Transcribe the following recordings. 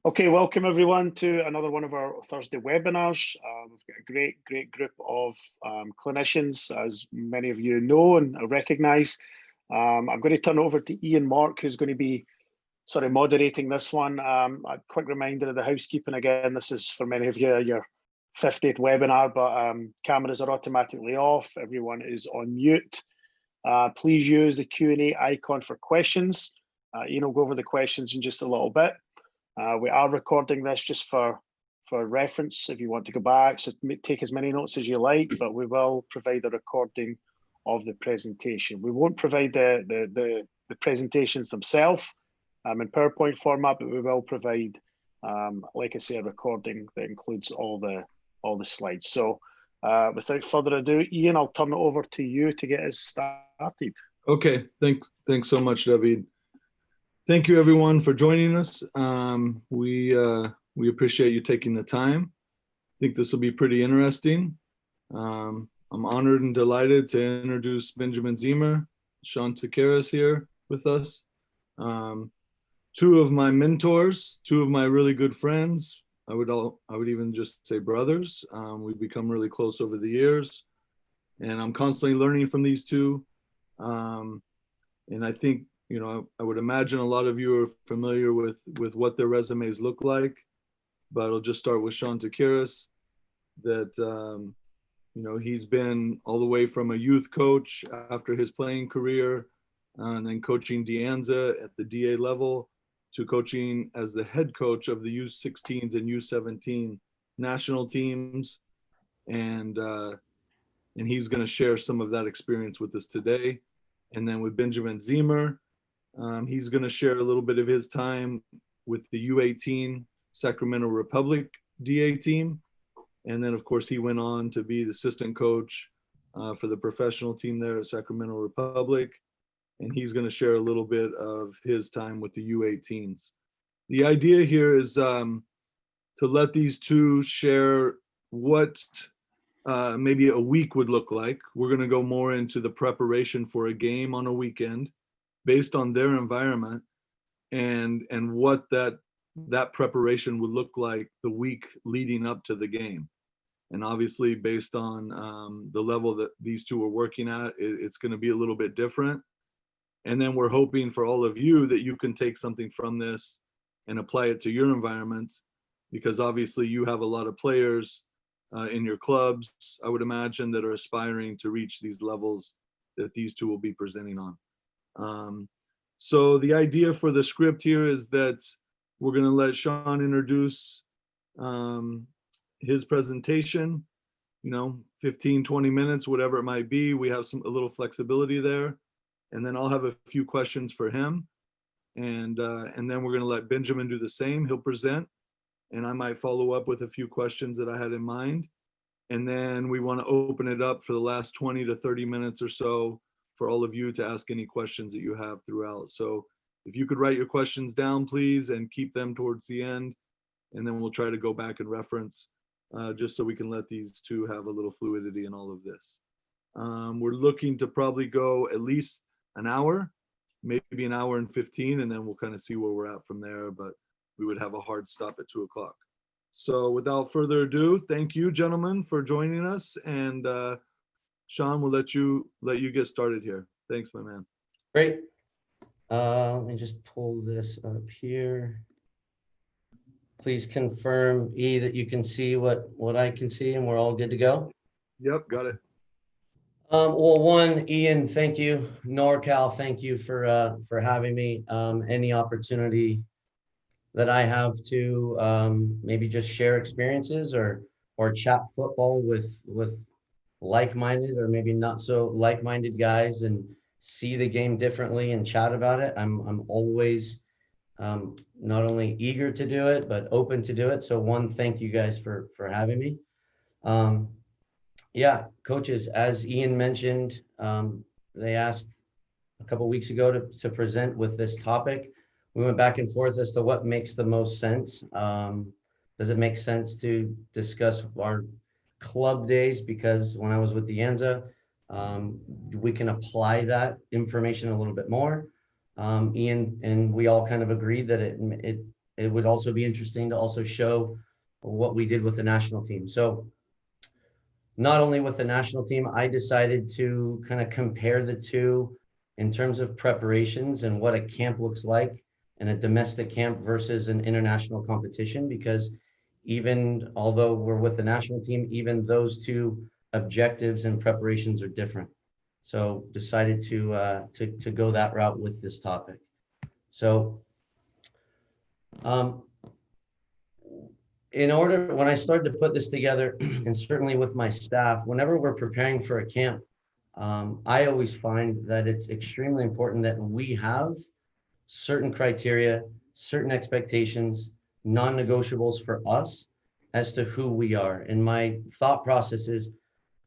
Okay, welcome everyone to another one of our Thursday webinars. We've got a great group of clinicians, as many of you know and recognise. I'm going to turn over to Ian Mork, who's going to be sort of moderating this one. A quick reminder of the housekeeping again. This is for many of you your 50th webinar, but cameras are automatically off. Everyone is on mute. Please use the Q&A icon for questions. Ian will go over the questions in just a little bit. We are recording this just for reference if you want to go back, so take as many notes as you like, but we will provide a recording of the presentation. We won't provide the presentations themselves in PowerPoint format, but we will provide, like I say, a recording that includes all the slides. So without further ado, Ian, I'll turn it over to you to get us started. Okay, thanks so much, David. Thank you, everyone, for joining us. We appreciate you taking the time. I think this will be pretty interesting. I'm honored and delighted to introduce Benjamin Ziemer, Shaun Tsakiris here with us. Two of my mentors, two of my really good friends. I would even just say brothers. We've become really close over the years, and I'm constantly learning from these two. And I think, you know, I would imagine a lot of you are familiar with what their resumes look like, but I'll just start with Shaun Tsakiris. That, you know, he's been all the way from a youth coach after his playing career, and then coaching De Anza at the DA level, to coaching as the head coach of the U16s and U17 national teams. And he's going to share some of that experience with us today. And then with Benjamin Ziemer, he's going to share a little bit of his time with the U18 Sacramento Republic DA team. And then, of course, he went on to be the assistant coach for the professional team there at Sacramento Republic. And he's going to share a little bit of his time with the U18s. The idea here is to let these two share what maybe a week would look like. We're going to go more into the preparation for a game on a weekend, based on their environment, and what that preparation would look like the week leading up to the game. And obviously, based on the level that these two are working at, it's going to be a little bit different. And then we're hoping for all of you that you can take something from this and apply it to your environment, because obviously you have a lot of players in your clubs, I would imagine, that are aspiring to reach these levels that these two will be presenting on. So the idea for the script here is that we're going to let Shaun introduce his presentation, you know, 15, 20 minutes, whatever it might be. We have a little flexibility there. And then I'll have a few questions for him. And then we're going to let Benjamin do the same. He'll present, and I might follow up with a few questions that I had in mind. And then we want to open it up for the last 20 to 30 minutes or so for all of you to ask any questions that you have throughout. So if you could write your questions down, please, and keep them towards the end. And then we'll try to go back and reference just so we can let these two have a little fluidity in all of this. We're looking to probably go at least an hour, maybe an hour and 15, and then we'll kind of see where we're at from there. But we would have a hard stop at 2 o'clock. So without further ado, thank you, gentlemen, for joining us. And Shaun, we'll let you get started here. Thanks, my man. Great. Let me just pull this up here. Please confirm, E, that you can see what I can see, and we're all good to go. Yep, got it. Well, one, Ian, thank you. NorCal, thank you for having me. Any opportunity that I have to maybe just share experiences or chat football with like-minded or maybe not so like-minded guys and see the game differently and chat about it, I'm always not only eager to do it, but open to do it. So one, thank you guys for having me. Yeah, coaches, as Ian mentioned, they asked a couple of weeks ago to present with this topic. We went back and forth as to what makes the most sense. Does it make sense to discuss our club days? Because when I was with De Anza, we can apply that information a little bit more. Ian and we all kind of agreed that it it would also be interesting to also show what we did with the national team. So not only with the national team, I decided to kind of compare the two in terms of preparations and what a camp looks like and a domestic camp versus an international competition, because even although we're with the national team, even those two objectives and preparations are different. So decided to go that route with this topic. So when I started to put this together, and certainly with my staff, whenever we're preparing for a camp, I always find that it's extremely important that we have certain criteria, certain expectations, non-negotiables for us as to who we are. And my thought process is,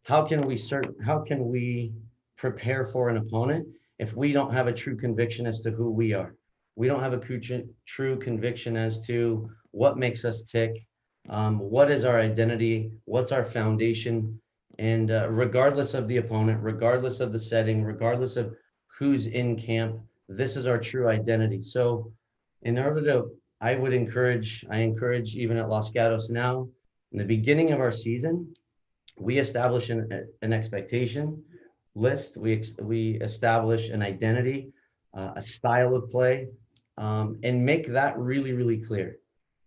how can we prepare for an opponent if we don't have a true conviction as to who we are? We don't have a true conviction as to what makes us tick, what is our identity, what's our foundation, and regardless of the opponent, regardless of the setting, regardless of who's in camp, this is our true identity. So in order to, I encourage even at Los Gatos now, in the beginning of our season, we establish an expectation list. We establish an identity, a style of play, and make that really, really clear.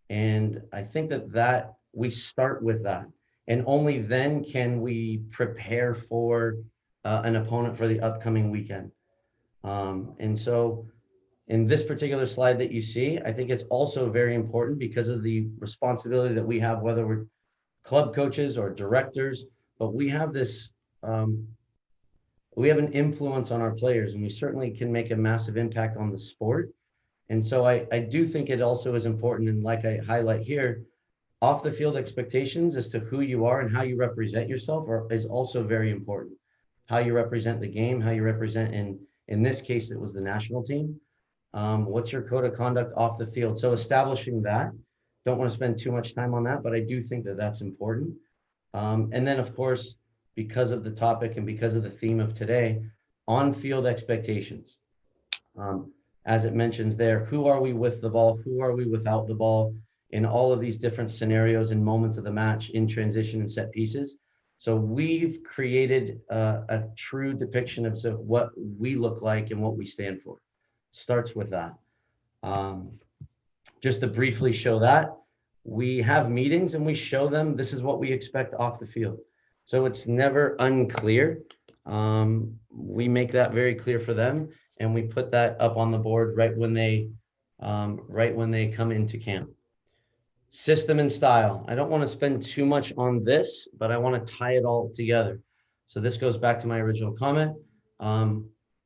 And I think that we start with that. And only then can we prepare for an opponent for the upcoming weekend. And so in this particular slide that you see, I think it's also very important because of the responsibility that we have, whether we're club coaches or directors, but we have this, we have an influence on our players, and we certainly can make a massive impact on the sport. And so I do think it also is important, and like I highlight here, off the field expectations as to who you are and how you represent yourself is also very important. How you represent the game, how you represent, in this case, it was the national team. What's your code of conduct off the field? So establishing that, don't want to spend too much time on that, but I do think that that's important. And then of course, because of the topic and because of the theme of today, on-field expectations. As it mentions there, who are we with the ball? Who are we without the ball? In all of these different scenarios and moments of the match, in transition and set pieces. So we've created a true depiction of what we look like and what we stand for. Starts with that. Just to briefly show that, we have meetings and we show them this is what we expect off the field. So it's never unclear. We make that very clear for them, and we put that up on the board right when they come into camp. System and style. I don't want to spend too much on this, but I want to tie it all together. So this goes back to my original comment.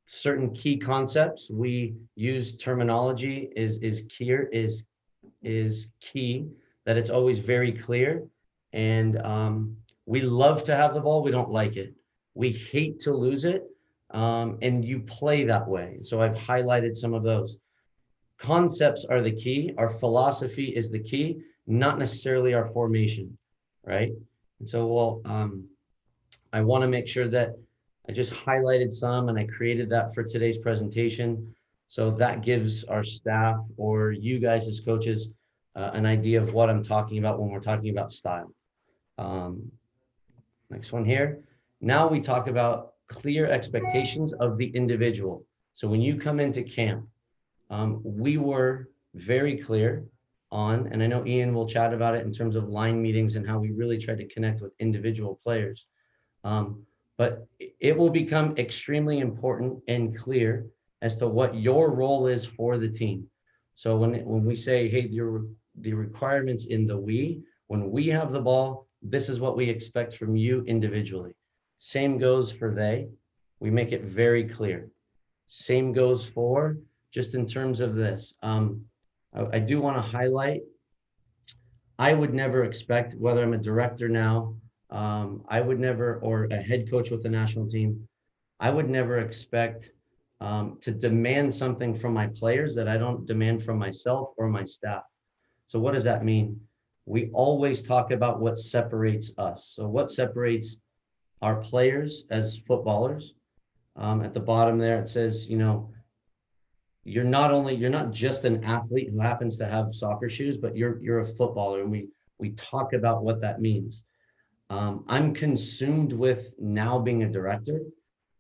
Certain key concepts. We use terminology is key, that it's always very clear. And we love to have the ball. We don't like it. We hate to lose it. And you play that way. So I've highlighted some of those. Concepts are the key. Our philosophy is the key, not necessarily our formation, right? And so, I want to make sure that I just highlighted some, and I created that for today's presentation. So that gives our staff or you guys as coaches an idea of what I'm talking about when we're talking about style. Next one here. Now we talk about clear expectations of the individual. So when you come into camp, we were very clear on, and I know Ian will chat about it in terms of line meetings and how we really try to connect with individual players. But it will become extremely important and clear as to what your role is for the team. So when we say, hey, the requirements in the when we have the ball, this is what we expect from you individually. Same goes for they. We make it very clear. Same goes for just in terms of this. I do want to highlight, I would never expect, whether I'm a director now, I would never, or a head coach with the national team, I would never expect to demand something from my players that I don't demand from myself or my staff. So what does that mean? We always talk about what separates us. So what separates our players as footballers? At the bottom there, it says, you're not just an athlete who happens to have soccer shoes, but you're a footballer, and we talk about what that means. I'm consumed with now being a director.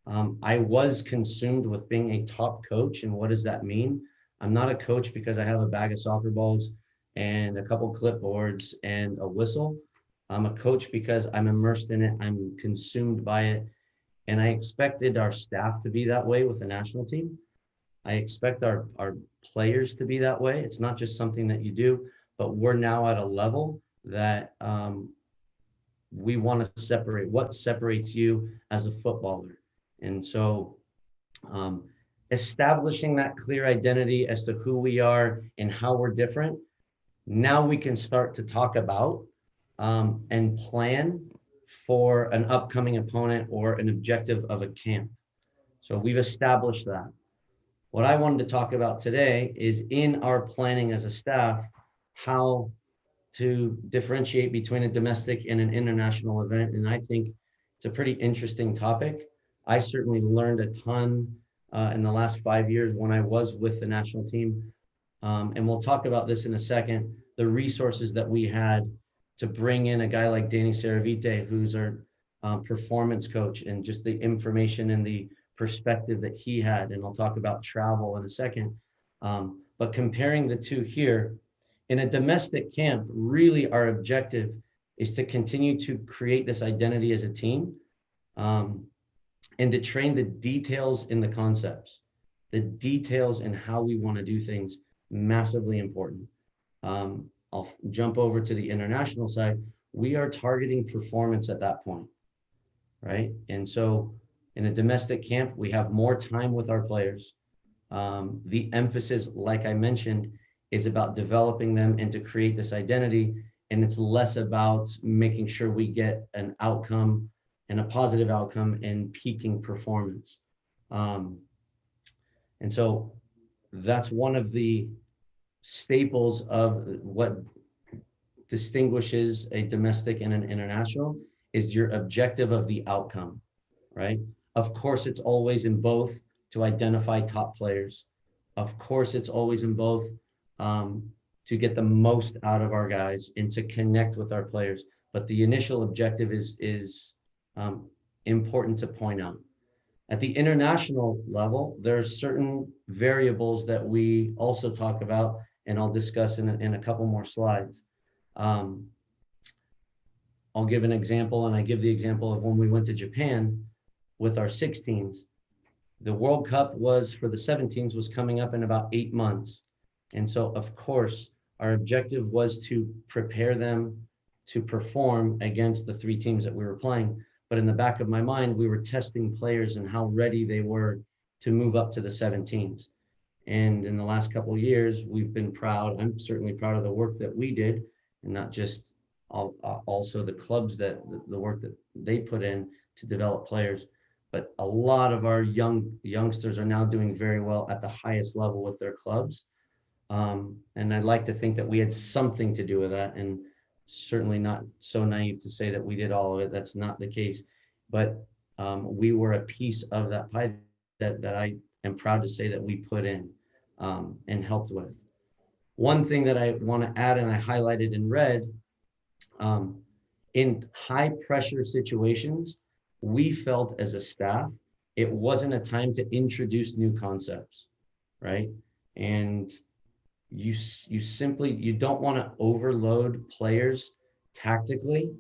I was consumed with being a top coach, and what does that mean? I'm not a coach because I have a bag of soccer balls and a couple clipboards and a whistle. I'm a coach because I'm immersed in it. I'm consumed by it. And I expected our staff to be that way with the national team. I expect our players to be that way. It's not just something that you do, but we're now at a level that we want to separate what separates you as a footballer. And so establishing that clear identity as to who we are and how we're different, now we can start to talk about and plan for an upcoming opponent or an objective of a camp. So we've established that. What I wanted to talk about today is in our planning as a staff, how to differentiate between a domestic and an international event. And I think it's a pretty interesting topic. I certainly learned a ton in the last 5 years when I was with the national team. And we'll talk about this in a second, the resources that we had to bring in a guy like Danny Saravite, who's our performance coach, and just the information and the perspective that he had. And I'll talk about travel in a second. But comparing the two here, in a domestic camp, really our objective is to continue to create this identity as a team and to train the details in the concepts, the details in how we want to do things, massively important. I'll jump over to the international side. We are targeting performance at that point, right? And so in a domestic camp, we have more time with our players. The emphasis, like I mentioned, is about developing them and to create this identity. And it's less about making sure we get an outcome and a positive outcome and peaking performance. And so that's one of the staples of what distinguishes a domestic and an international is your objective of the outcome, right? Of course, it's always in both to identify top players. Of course, it's always in both to get the most out of our guys and to connect with our players. But the initial objective is important to point out. At the international level, there are certain variables that we also talk about, and I'll discuss in a couple more slides. I'll give an example, and I give the example of when we went to Japan with our 16s. The World Cup was for the 17s was coming up in about 8 months. And so, of course, our objective was to prepare them to perform against the 3 teams that we were playing. But in the back of my mind, we were testing players and how ready they were to move up to the 17s. And in the last couple of years, we've been proud. I'm certainly proud of the work that we did, and not just also the clubs that the work that they put in to develop players. But a lot of our youngsters are now doing very well at the highest level with their clubs. And I'd like to think that we had something to do with that, and certainly not so naive to say that we did all of it. That's not the case. But we were a piece of that pie that I am proud to say that we put in and helped with. One thing that I want to add, and I highlighted in red, in high pressure situations, we felt as a staff, it wasn't a time to introduce new concepts, right? And you don't want to overload players tactically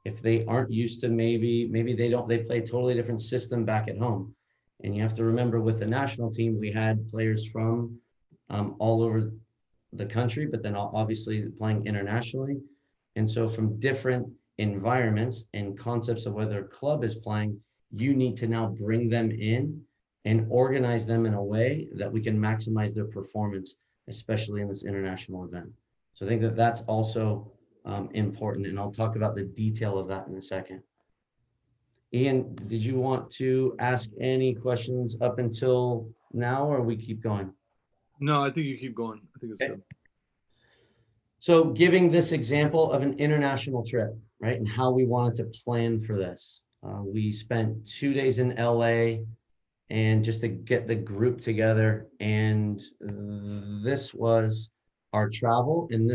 if they aren't used to maybe they play a totally different system back at home. And you have to remember, with the national team, we had players from all over the country, but then obviously playing internationally. And so from different environments and concepts of whether a club is playing, you need to now bring them in and organize them in a way that we can maximize their performance, especially in this international event. So I think that that's also important, and I'll talk about the detail of that in a second. Ian, did you want to ask any questions up until now, or we keep going? No, I think you keep going. I think it's Okay. good. So giving this example of an international trip, right, and how we wanted to plan for this. We spent 2 days in LA and just to get the group together. And this was our travel. And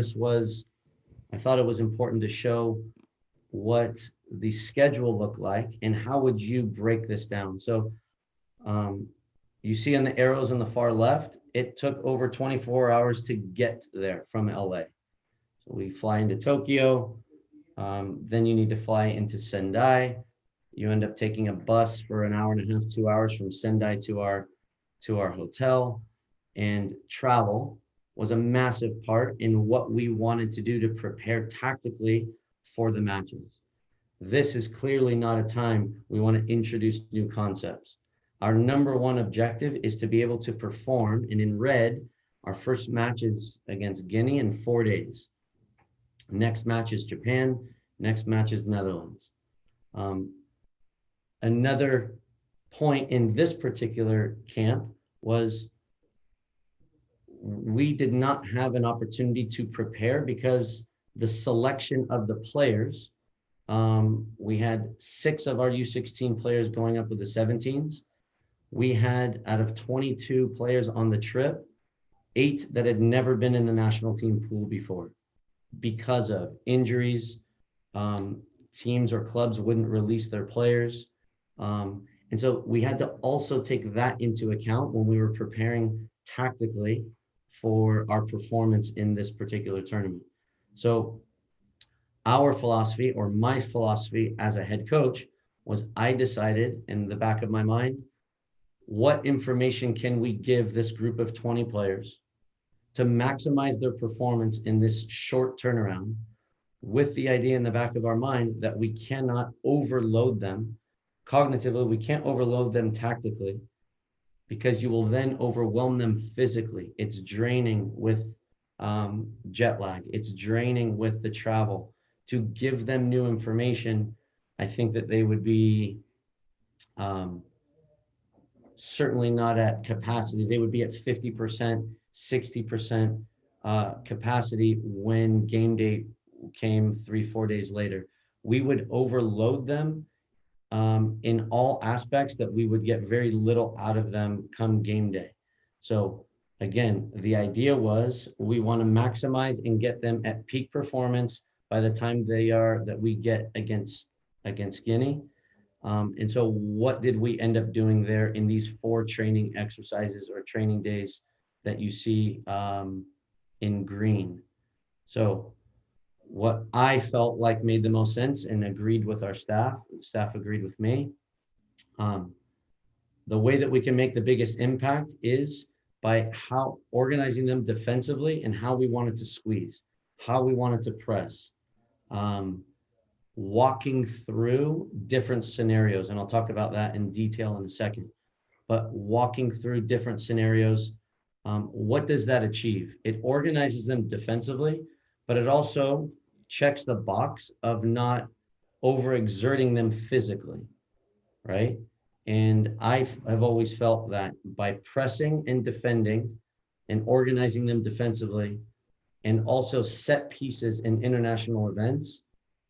I thought it was important to show what the schedule looked like and how would you break this down. So you see on the arrows on the far left, it took over 24 hours to get there from LA. So we fly into Tokyo, then you need to fly into Sendai. You end up taking a bus for an hour and a half, 2 hours from Sendai to our hotel. And travel was a massive part in what we wanted to do to prepare tactically for the matches. This is clearly not a time we want to introduce new concepts. Our number one objective is to be able to perform, and in red, our first match is against Guinea in 4 days. Next match is Japan, next match is Netherlands. Another point in this particular camp was we did not have an opportunity to prepare because the selection of the players, we had 6 of our U16 players going up with the 17s. We had, out of 22 players on the trip, 8 that had never been in the national team pool before because of injuries. Teams or clubs wouldn't release their players. And so we had to also take that into account when we were preparing tactically for our performance in this particular tournament. So our philosophy, or my philosophy as a head coach, was I decided in the back of my mind, what information can we give this group of 20 players to maximize their performance in this short turnaround, with the idea in the back of our mind that we cannot overload them cognitively, we can't overload them tactically, because you will then overwhelm them physically. It's draining with jet lag. It's draining with the travel. To give them new information, I think that they would be certainly not at capacity. They would be at 50%, 60% capacity when game day came 3-4 days later. We would overload them in all aspects that we would get very little out of them come game day. So again, the idea was we want to maximize and get them at peak performance by the time that we get against Guinea. And so what did we end up doing there in these 4 training exercises or training days that you see in green? So what I felt like made the most sense and agreed with our staff agreed with me. The way that we can make the biggest impact is by how organizing them defensively and how we wanted to squeeze, how we wanted to press, walking through different scenarios. And I'll talk about that in detail in a second, but walking through different scenarios, what does that achieve? It organizes them defensively, but it also checks the box of not overexerting them physically, right? And I've always felt that by pressing and defending and organizing them defensively, and also set pieces in international events,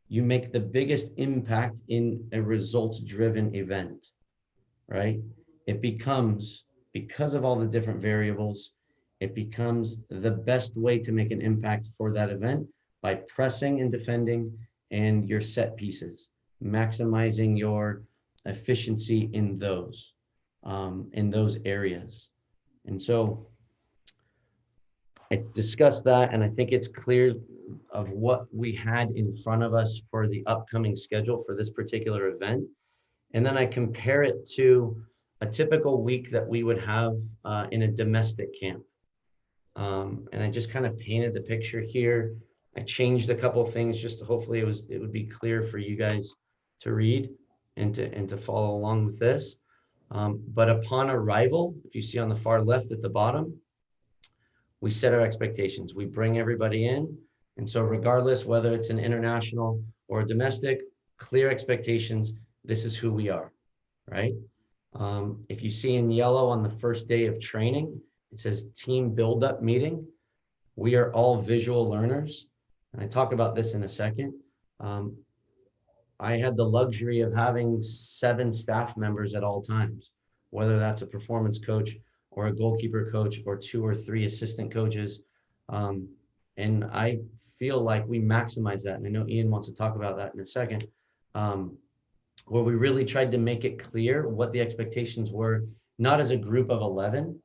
you make the biggest impact in a results-driven event, right? It becomes, because of all the different variables, it becomes the best way to make an impact for that event by pressing and defending and your set pieces, maximizing your efficiency in those areas. And so I discussed that, and I think it's clear of what we had in front of us for the upcoming schedule for this particular event. And then I compare it to a typical week that we would have in a domestic camp. And I just kind of painted the picture here. I changed a couple of things just to hopefully it would be clear for you guys to read and to follow along with this. But upon arrival, if you see on the far left at the bottom, we set our expectations. We bring everybody in. And so regardless whether it's an international or a domestic, clear expectations, this is who we are, right? If you see in yellow on the first day of training, it says team build-up meeting. We are all visual learners. And I talk about this in a second. I had the luxury of having 7 staff members at all times. whether that's a performance coach or a goalkeeper coach or 2 or 3 assistant coaches. And I feel like we maximize that. And I know Ian wants to talk about that in a second, where we really tried to make it clear what the expectations were, not as a group of 11,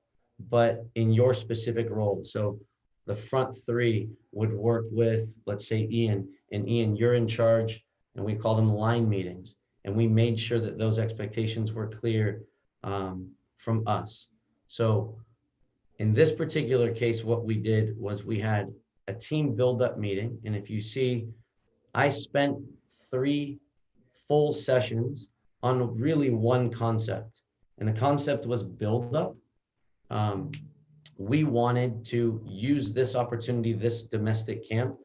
but in your specific role. So the front 3 would work with, let's say, Ian, and Ian, you're in charge, and we call them line meetings. And we made sure that those expectations were clear from us. So in this particular case, what we did was we had a team build-up meeting. And if you see, I spent 3 full sessions on really one concept. And the concept was build-up. We wanted to use this opportunity, this domestic camp,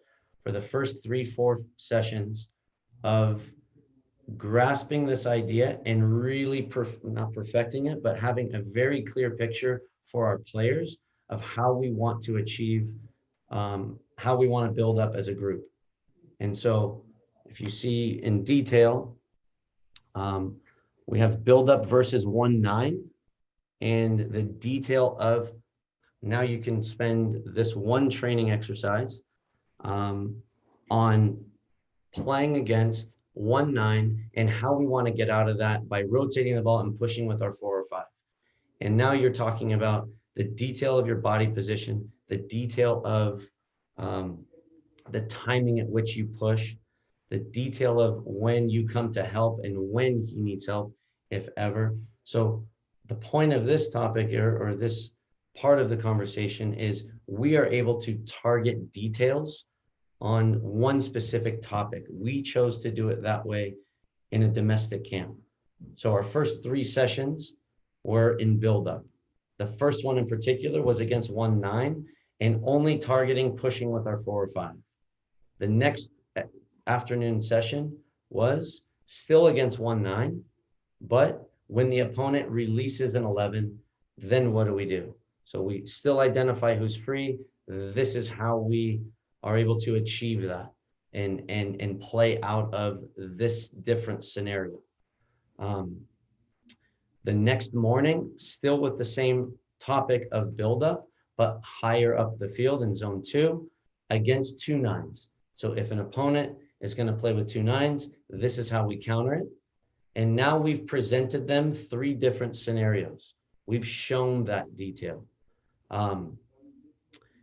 for the first 3-4 sessions of grasping this idea and really not perfecting it, but having a very clear picture for our players of how we want to achieve, how we want to build up as a group. And so if you see in detail, we have build up versus 1-9, and the detail of, now you can spend this one training exercise on playing against 1-9 and how we want to get out of that by rotating the ball and pushing with our 4 or 5. And now you're talking about the detail of your body position, the detail of the timing at which you push, the detail of when you come to help and when he needs help, if ever. So the point of this topic or this part of the conversation is we are able to target details on one specific topic. We chose to do it that way in a domestic camp. So our first 3 sessions were in build-up. The first one in particular was against 1-9 and only targeting pushing with our 4 or 5. The next afternoon session was still against 1-9, but when the opponent releases an 11, then what do? So we still identify who's free. This is how we are able to achieve that and play out of this different scenario. The next morning, still with the same topic of buildup, but higher up the field in zone 2 against 2 9s. So if an opponent is going to play with 2 9s, this is how we counter it. And now we've presented them 3 different scenarios. We've shown that detail.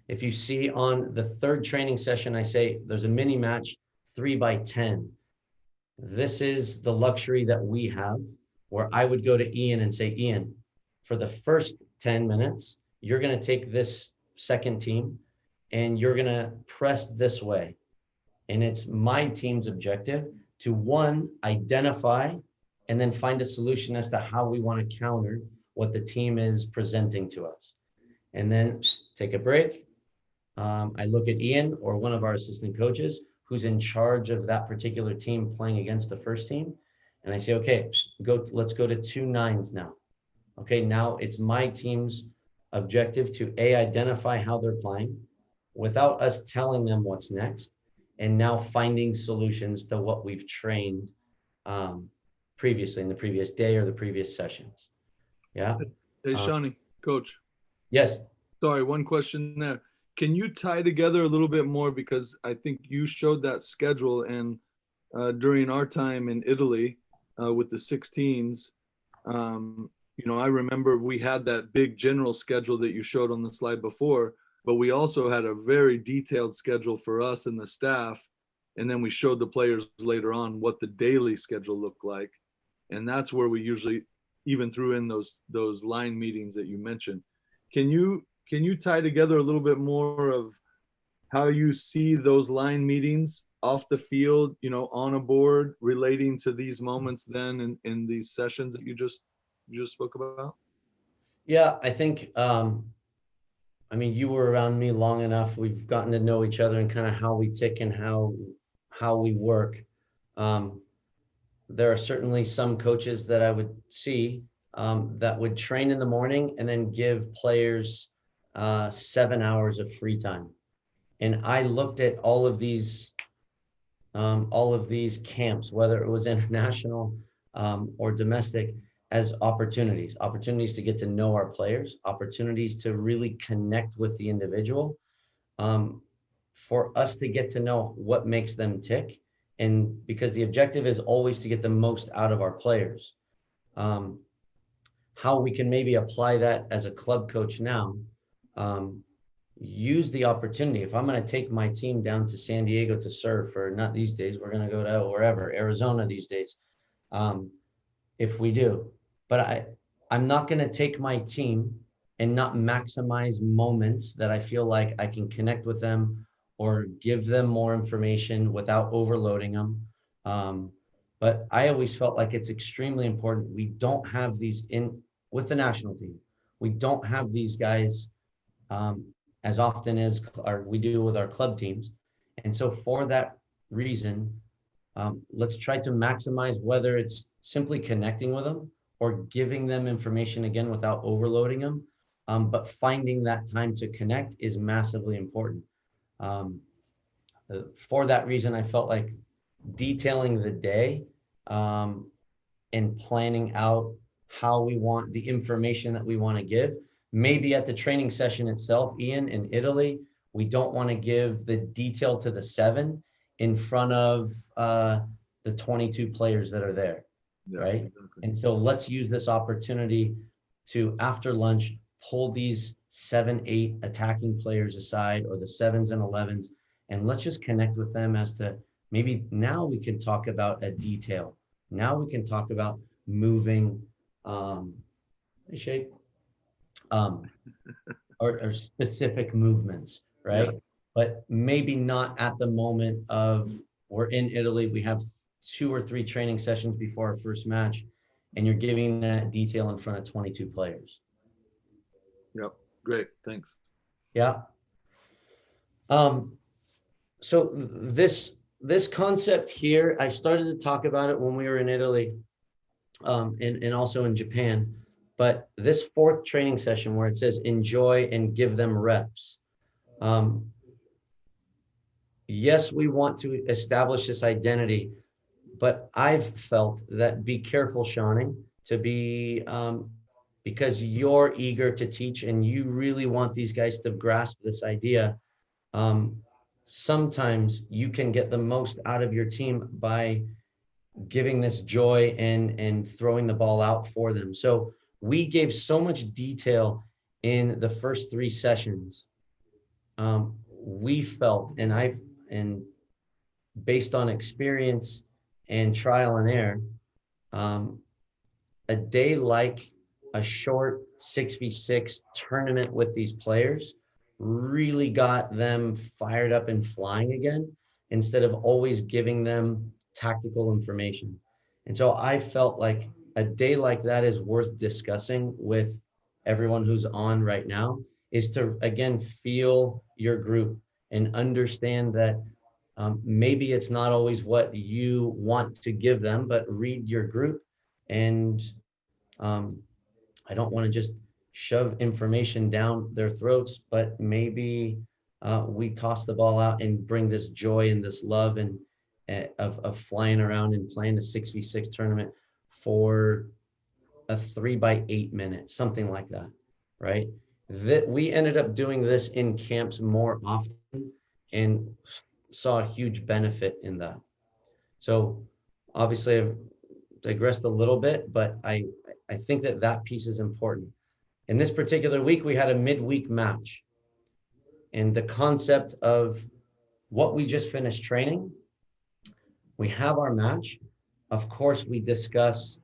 If you see on the 3rd training session, I say there's a mini match 3x10. This is the luxury that we have, where I would go to Ian and say, Ian, for the first 10 minutes, you're going to take this second team and you're going to press this way. And it's my team's objective to, 1, identify and then find a solution as to how we want to counter what the team is presenting to us. And then take a break. I look at Ian or one of our assistant coaches who's in charge of that particular team playing against the first team. And I say, okay, let's go to 2 9s now. Okay, now it's my team's objective to identify how they're playing without us telling them what's next, and now finding solutions to what we've trained previously in the previous day or the previous sessions. Yeah. Hey, Shawnee, coach. Yes. Sorry, one question there. Can you tie together a little bit more, because I think you showed that schedule, and during our time in Italy with the 16s, I remember we had that big general schedule that you showed on the slide before, but we also had a very detailed schedule for us and the staff. And then we showed the players later on what the daily schedule looked like. And that's where we usually even threw in those line meetings that you mentioned. Can you tie together a little bit more of how you see those line meetings off the field, on a board, relating to these moments then in these sessions that you just spoke about? Yeah, I think, you were around me long enough. We've gotten to know each other and kind of how we tick and how we work. There are certainly some coaches that I would see that would train in the morning and then give players 7 hours of free time. And I looked at all of these camps, whether it was international or domestic, as opportunities to get to know our players, opportunities to really connect with the individual, for us to get to know what makes them tick. And because the objective is always to get the most out of our players. How we can maybe apply that as a club coach now, use the opportunity. If I'm going to take my team down to San Diego to surf, or not these days, we're going to go to wherever, Arizona these days, if we do. But I'm not going to take my team and not maximize moments that I feel like I can connect with them or give them more information without overloading them. But I always felt like it's extremely important. We don't have these with the national team. We don't have these guys as often as we do with our club teams. And so for that reason, let's try to maximize, whether it's simply connecting with them or giving them information again without overloading them. But finding that time to connect is massively important. For that reason, I felt like detailing the day and planning out how we want the information that we want to give. Maybe at the training session itself, Ian, in Italy, we don't want to give the detail to the 7 in front of the 22 players that are there, right? Exactly. And so let's use this opportunity to, after lunch, pull these 7, 8 attacking players aside, or the 7s and 11s, and let's just connect with them as to, maybe now we can talk about a detail. Now we can talk about moving, or specific movements, right? Yeah. But maybe not at the moment of, we're in Italy, we have 2 or 3 training sessions before our first match, and you're giving that detail in front of 22 players. Yep, great, thanks. Yeah. So this concept here, I started to talk about it when we were in Italy, and also in Japan. But this 4th training session where it says enjoy and give them reps. Yes, we want to establish this identity, but I've felt that be careful, Shawning, to be, because you're eager to teach and you really want these guys to grasp this idea. Sometimes you can get the most out of your team by giving this joy and throwing the ball out for them. So we gave so much detail in the first 3 sessions. We felt, and based on experience and trial and error, a day like a short 6v6 tournament with these players really got them fired up and flying again, instead of always giving them tactical information. And so I felt like a day like that is worth discussing with everyone who's on right now, is to, again, feel your group and understand that maybe it's not always what you want to give them, but read your group. And I don't want to just shove information down their throats, but maybe we toss the ball out and bring this joy and this love and of flying around and playing a 6v6 tournament for a 3x8 minutes, something like that, right? That we ended up doing this in camps more often and saw a huge benefit in that. So obviously I've digressed a little bit, but I think that piece is important. In this particular week, we had a midweek match, and the concept of what we just finished training, we have our match. Of course, we discuss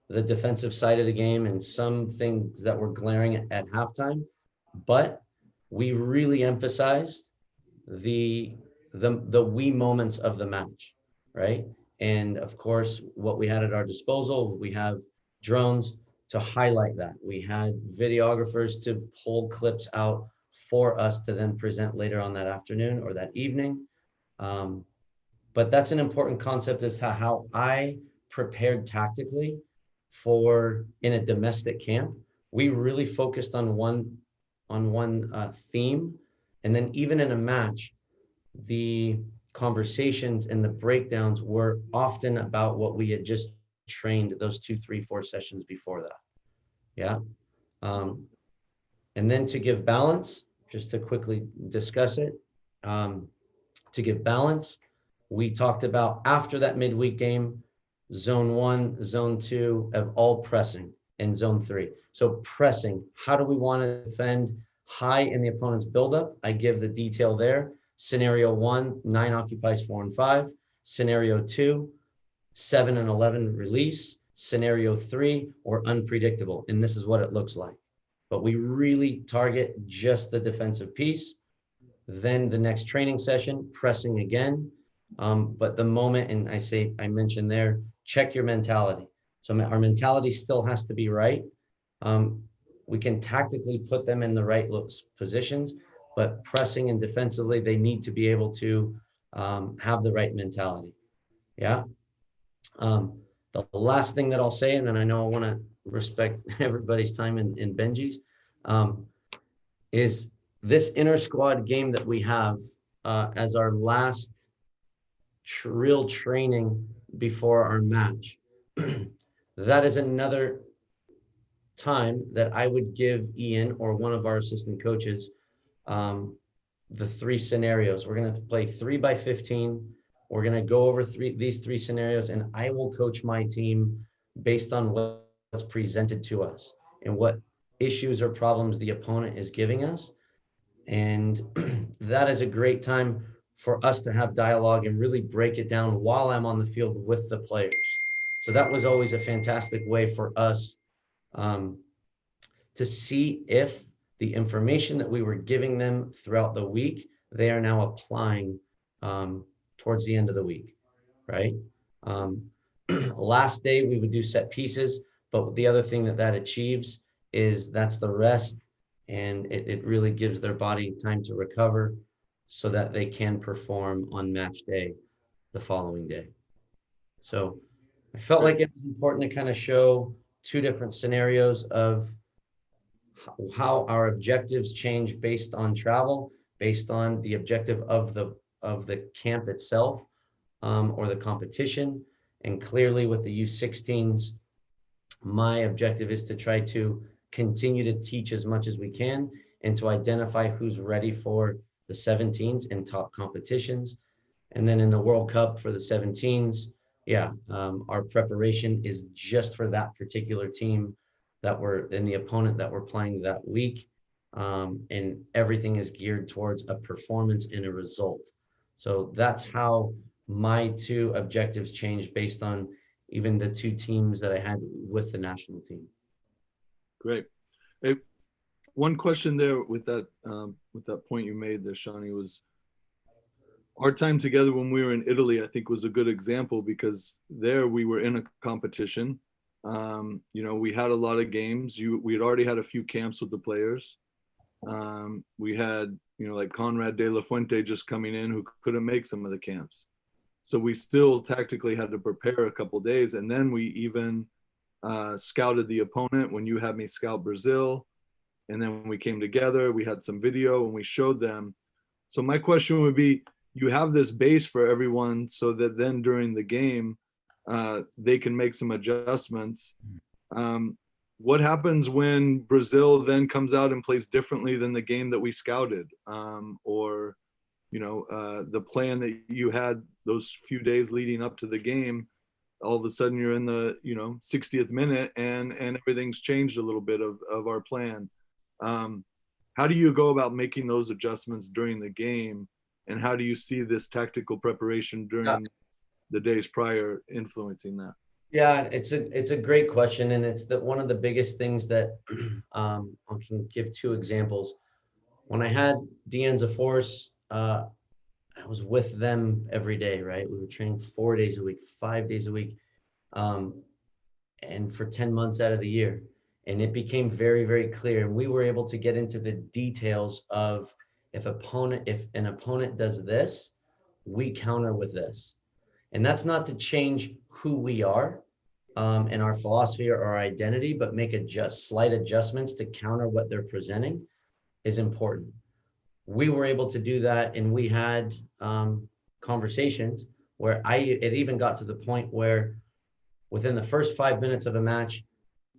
the defensive side of the game and some things that were glaring at halftime, but we really emphasized the we moments of the match, right? And of course, what we had at our disposal, we have drones to highlight that. We had videographers to pull clips out for us to then present later on that afternoon or that evening. But that's an important concept as to how I prepared tactically for in a domestic camp. We really focused on one theme, and then even in a match, the conversations and the breakdowns were often about what we had just trained those 2, 3, 4 sessions before that. Yeah. And then to give balance, just to quickly discuss it, to give balance, we talked about after that midweek game, zone 1, zone 2 of all pressing, and zone 3. So pressing, how do we want to defend high in the opponent's buildup? I give the detail there. Scenario 1, 9 occupies 4 and 5. Scenario 2, 7 and 11 release. Scenario 3, or unpredictable. And this is what it looks like. But we really target just the defensive piece. Then the next training session, pressing again. But the moment, and I mentioned there, check your mentality. So our mentality still has to be right. We can tactically put them in the right positions, but pressing and defensively, they need to be able to have the right mentality. Yeah. The last thing that I'll say, and then I know I want to respect everybody's time and Benji's, is this inter squad game that we have as our last real training before our match. That is another time that I would give Ian or one of our assistant coaches the 3 scenarios. We're going to play 3 by 15. We're going to go over these 3 scenarios, and I will coach my team based on what's presented to us and what issues or problems the opponent is giving us. And that is a great time for us to have dialogue and really break it down while I'm on the field with the players. So that was always a fantastic way for us to see if the information that we were giving them throughout the week, they are now applying towards the end of the week, right? Last day, we would do set pieces, but the other thing that achieves is that's the rest, and it really gives their body time to recover so that they can perform on match day the following day. So I felt like it was important to kind of show 2 different scenarios of how our objectives change based on travel, based on the objective of the camp itself or the competition. And clearly with the U16s, my objective is to try to continue to teach as much as we can and to identify who's ready for the 17s and top competitions. And then in the World Cup for the 17s, our preparation is just for that particular team that we're in, the opponent that we're playing that week. And everything is geared towards a performance and a result. So that's how my 2 objectives changed based on even the 2 teams that I had with the national team. Great. Hey, one question there with that point you made there, Shawnee, was our time together when we were in Italy, I think was a good example because there we were in a competition. We had a lot of games. We had already had a few camps with the players. We had, like Conrad De La Fuente just coming in who couldn't make some of the camps. So we still tactically had to prepare a couple days. And then we even scouted the opponent when you had me scout Brazil. And then when we came together, we had some video and we showed them. So my question would be, you have this base for everyone so that then during the game, they can make some adjustments. What happens when Brazil then comes out and plays differently than the game that we scouted? Or the plan that you had those few days leading up to the game, all of a sudden you're in the 60th minute and everything's changed a little bit of our plan. How do you go about making those adjustments during the game, and how do you see this tactical preparation during the days prior influencing that? Yeah, it's a great question, and it's one of the biggest things that I can give 2 examples. When I had Deanza Force, I was with them every day, right? We were training 4 days a week, 5 days a week, and for 10 months out of the year. And it became very, very clear. And we were able to get into the details of if an opponent does this, we counter with this. And that's not to change who we are and our philosophy or our identity, but make slight adjustments to counter what they're presenting is important. We were able to do that, and we had conversations where it even got to the point where within the first 5 minutes of a match,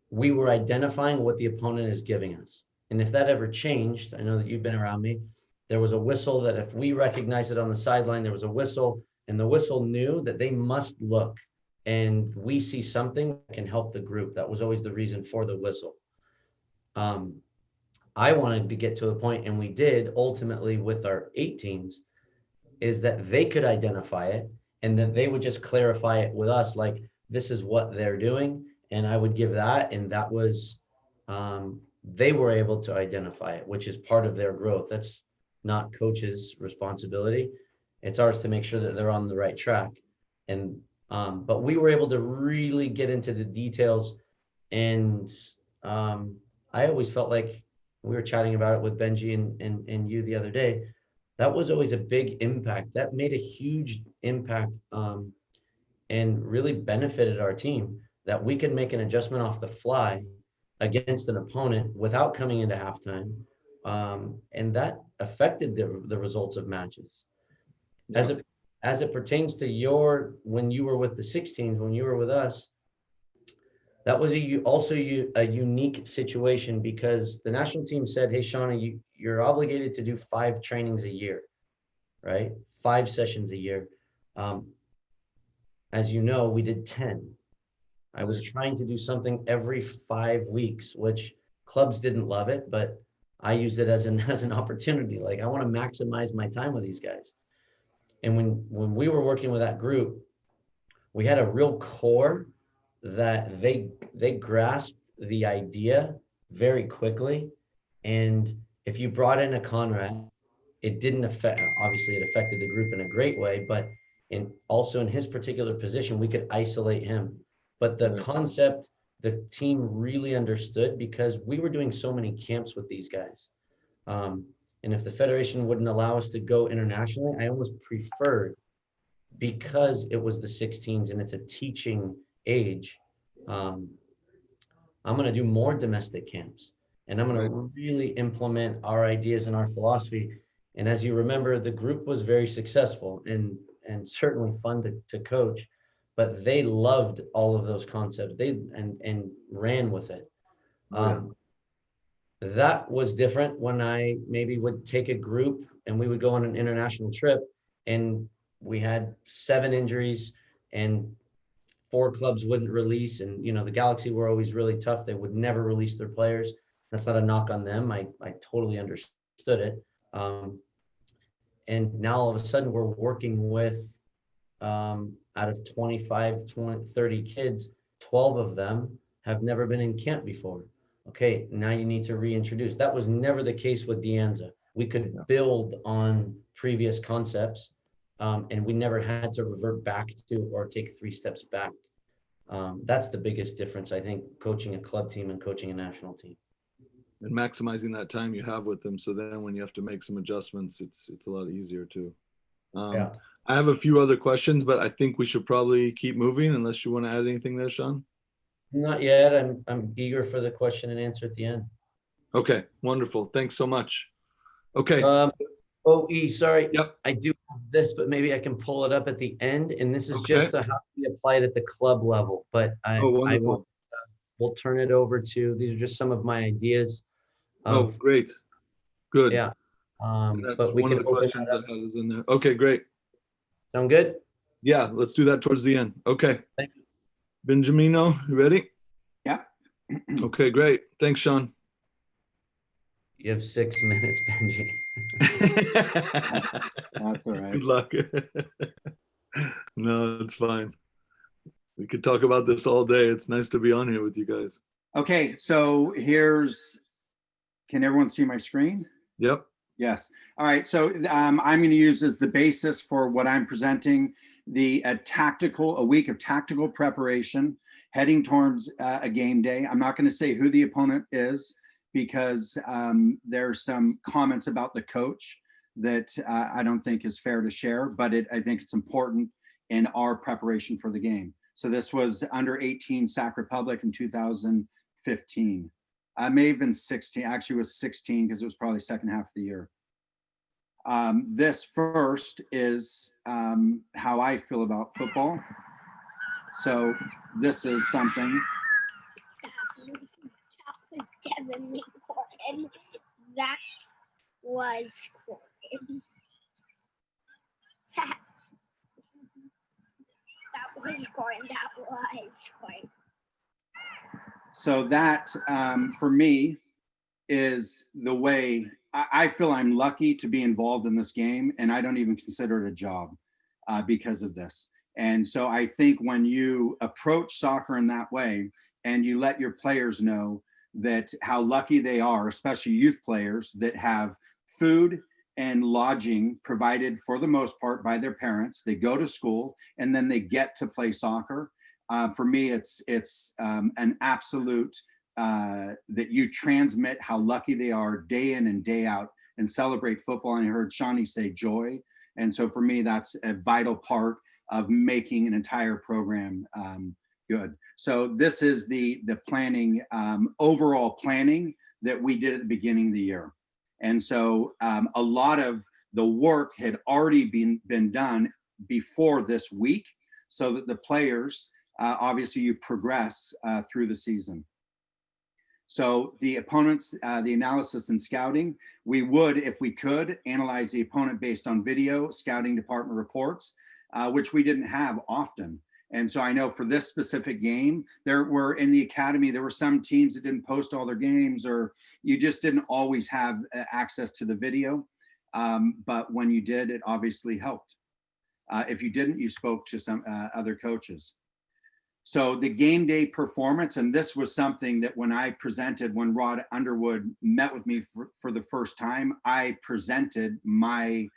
we were identifying what the opponent is giving us. And if that ever changed, I know that you've been around me, there was a whistle that if we recognized it on the sideline, there was a whistle, and the whistle knew that they must look and we see something that can help the group. That was always the reason for the whistle. I wanted to get to a point, and we did ultimately with our 18s, is that they could identify it and that they would just clarify it with us, like, this is what they're doing. And I would give that, and that was, they were able to identify it, which is part of their growth. That's not coach's responsibility. It's ours to make sure that they're on the right track. And, but we were able to really get into the details. And I always felt like, we were chatting about it with Benji and you the other day, that was always a big impact. That made a huge impact and really benefited our team, that we could make an adjustment off the fly against an opponent without coming into halftime. And that affected the results of matches. Yeah. As it pertains to when you were with the 16s, when you were with us, that was also a unique situation, because the national team said, hey, Shaun, you're obligated to do 5 trainings a year, right? 5 sessions a year. As you know, we did 10. I was trying to do something every 5 weeks, which clubs didn't love it, but I used it as an opportunity. Like, I want to maximize my time with these guys. And when we were working with that group, we had a real core that they grasped the idea very quickly. And if you brought in a Conrad, it didn't affect, obviously it affected the group in a great way, but also in his particular position, we could isolate him. But the concept, the team really understood, because we were doing so many camps with these guys. And if the Federation wouldn't allow us to go internationally, I almost preferred, because it was the 16s and it's a teaching age, I'm going to do more domestic camps, and I'm going to really implement our ideas and our philosophy. And as you remember, the group was very successful and certainly fun to coach, but they loved all of those concepts. And ran with it. That was different when I maybe would take a group and we would go on an international trip, and we had 7 injuries and 4 clubs wouldn't release. And, the Galaxy were always really tough. They would never release their players. That's not a knock on them. I totally understood it. And now all of a sudden we're working with, out of 25, 30 kids, 12 of them have never been in camp before. Okay, now you need to reintroduce. That was never the case with Dianza. We could build on previous concepts, and we never had to revert back to or take 3 steps back. That's the biggest difference, I think, coaching a club team and coaching a national team. And maximizing that time you have with them, so then when you have to make some adjustments, it's a lot easier too. I have a few other questions, but I think we should probably keep moving, unless you want to add anything there, Shaun. Not yet. I'm eager for the question and answer at the end. Okay, wonderful. Thanks so much. Okay. Sorry. Yep. I do have this, but maybe I can pull it up at the end. And this is just how we applied at the club level. But we'll turn it over to, these are just some of my ideas. Great. Good. Yeah. That's but we one can of the questions that is in there. Okay, great. Sound good? Yeah, let's do that towards the end. Okay. Thank you. Benjamino, you ready? Yeah. Okay, great. Thanks, Shaun. You have 6 minutes, Benji. That's all right. Good luck. No, it's fine. We could talk about this all day. It's nice to be on here with you guys. Okay, so can everyone see my screen? Yep. Yes. All right. So I'm going to use as the basis for what I'm presenting a week of tactical preparation heading towards a game day. I'm not going to say who the opponent is, because there's some comments about the coach that I don't think is fair to share, but I think it's important in our preparation for the game. So this was under 18 Sac Republic in 2015. I may have been 16, actually it was 16, because it was probably second half of the year. This first is how I feel about football. So this is something. That was definitely recorded. That was recorded. That was Gordon. That was Gordon. So that, for me, is the way I feel I'm lucky to be involved in this game, and I don't even consider it a job because of this. And so I think when you approach soccer in that way, and you let your players know that how lucky they are, especially youth players that have food and lodging provided for the most part by their parents, they go to school and then they get to play soccer. For me, it's an absolute that you transmit how lucky they are day in and day out and celebrate football. And I heard Shawnee say joy. And so for me, that's a vital part of making an entire program good. So this is the planning, overall planning that we did at the beginning of the year. And so a lot of the work had already been done before this week so that the players, obviously you progress through the season. So the opponents, the analysis and scouting, we would, if we could, analyze the opponent based on video, scouting department reports, which we didn't have often. And so I know for this specific game, there were in the academy, there were some teams that didn't post all their games, or you just didn't always have access to the video. But when you did, it obviously helped. If you didn't, you spoke to some other coaches. So the game day performance, and this was something that when I presented, when Rod Underwood met with me for the first time, I presented my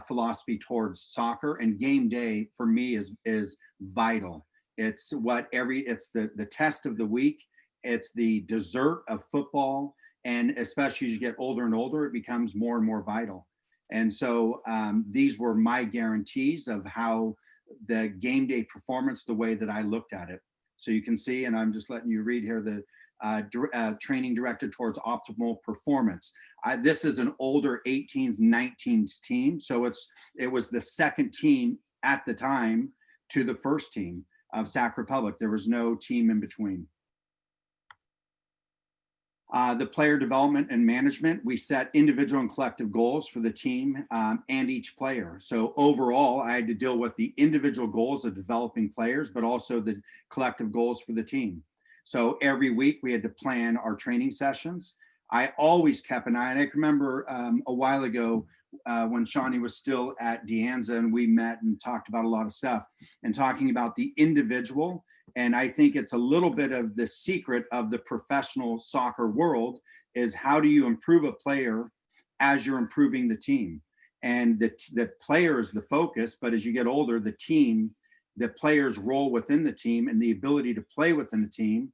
philosophy towards soccer, and game day for me is vital. It's what it's the test of the week. It's the dessert of football. And especially as you get older and older, it becomes more and more vital. And so these were my guarantees of how the game day performance, the way that I looked at it. So you can see, and I'm just letting you read here, the training directed towards optimal performance. This is an older 18s, 19s team. So it was the second team at the time to the first team of Sac Republic. There was no team in between. The player development and management, we set individual and collective goals for the team and each player. So overall, I had to deal with the individual goals of developing players, but also the collective goals for the team. So every week we had to plan our training sessions. I always kept an eye, and I can remember a while ago when Shawnee was still at De Anza, and we met and talked about a lot of stuff and talking about the individual. And I think it's a little bit of the secret of the professional soccer world is how do you improve a player as you're improving the team? And the player is the focus, but as you get older, the team, the player's role within the team and the ability to play within the team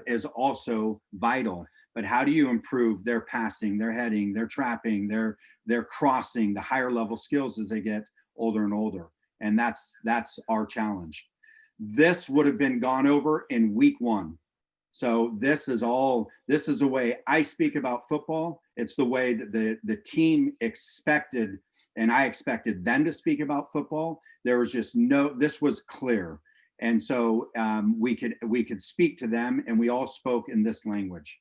is also vital. But how do you improve their passing, their heading, their trapping, their crossing, the higher level skills as they get older and older? And that's our challenge. This would have been gone over in week one. So this is the way I speak about football. It's the way that the team expected, and I expected them to speak about football. There was just this was clear. And so we could speak to them, and we all spoke in this language.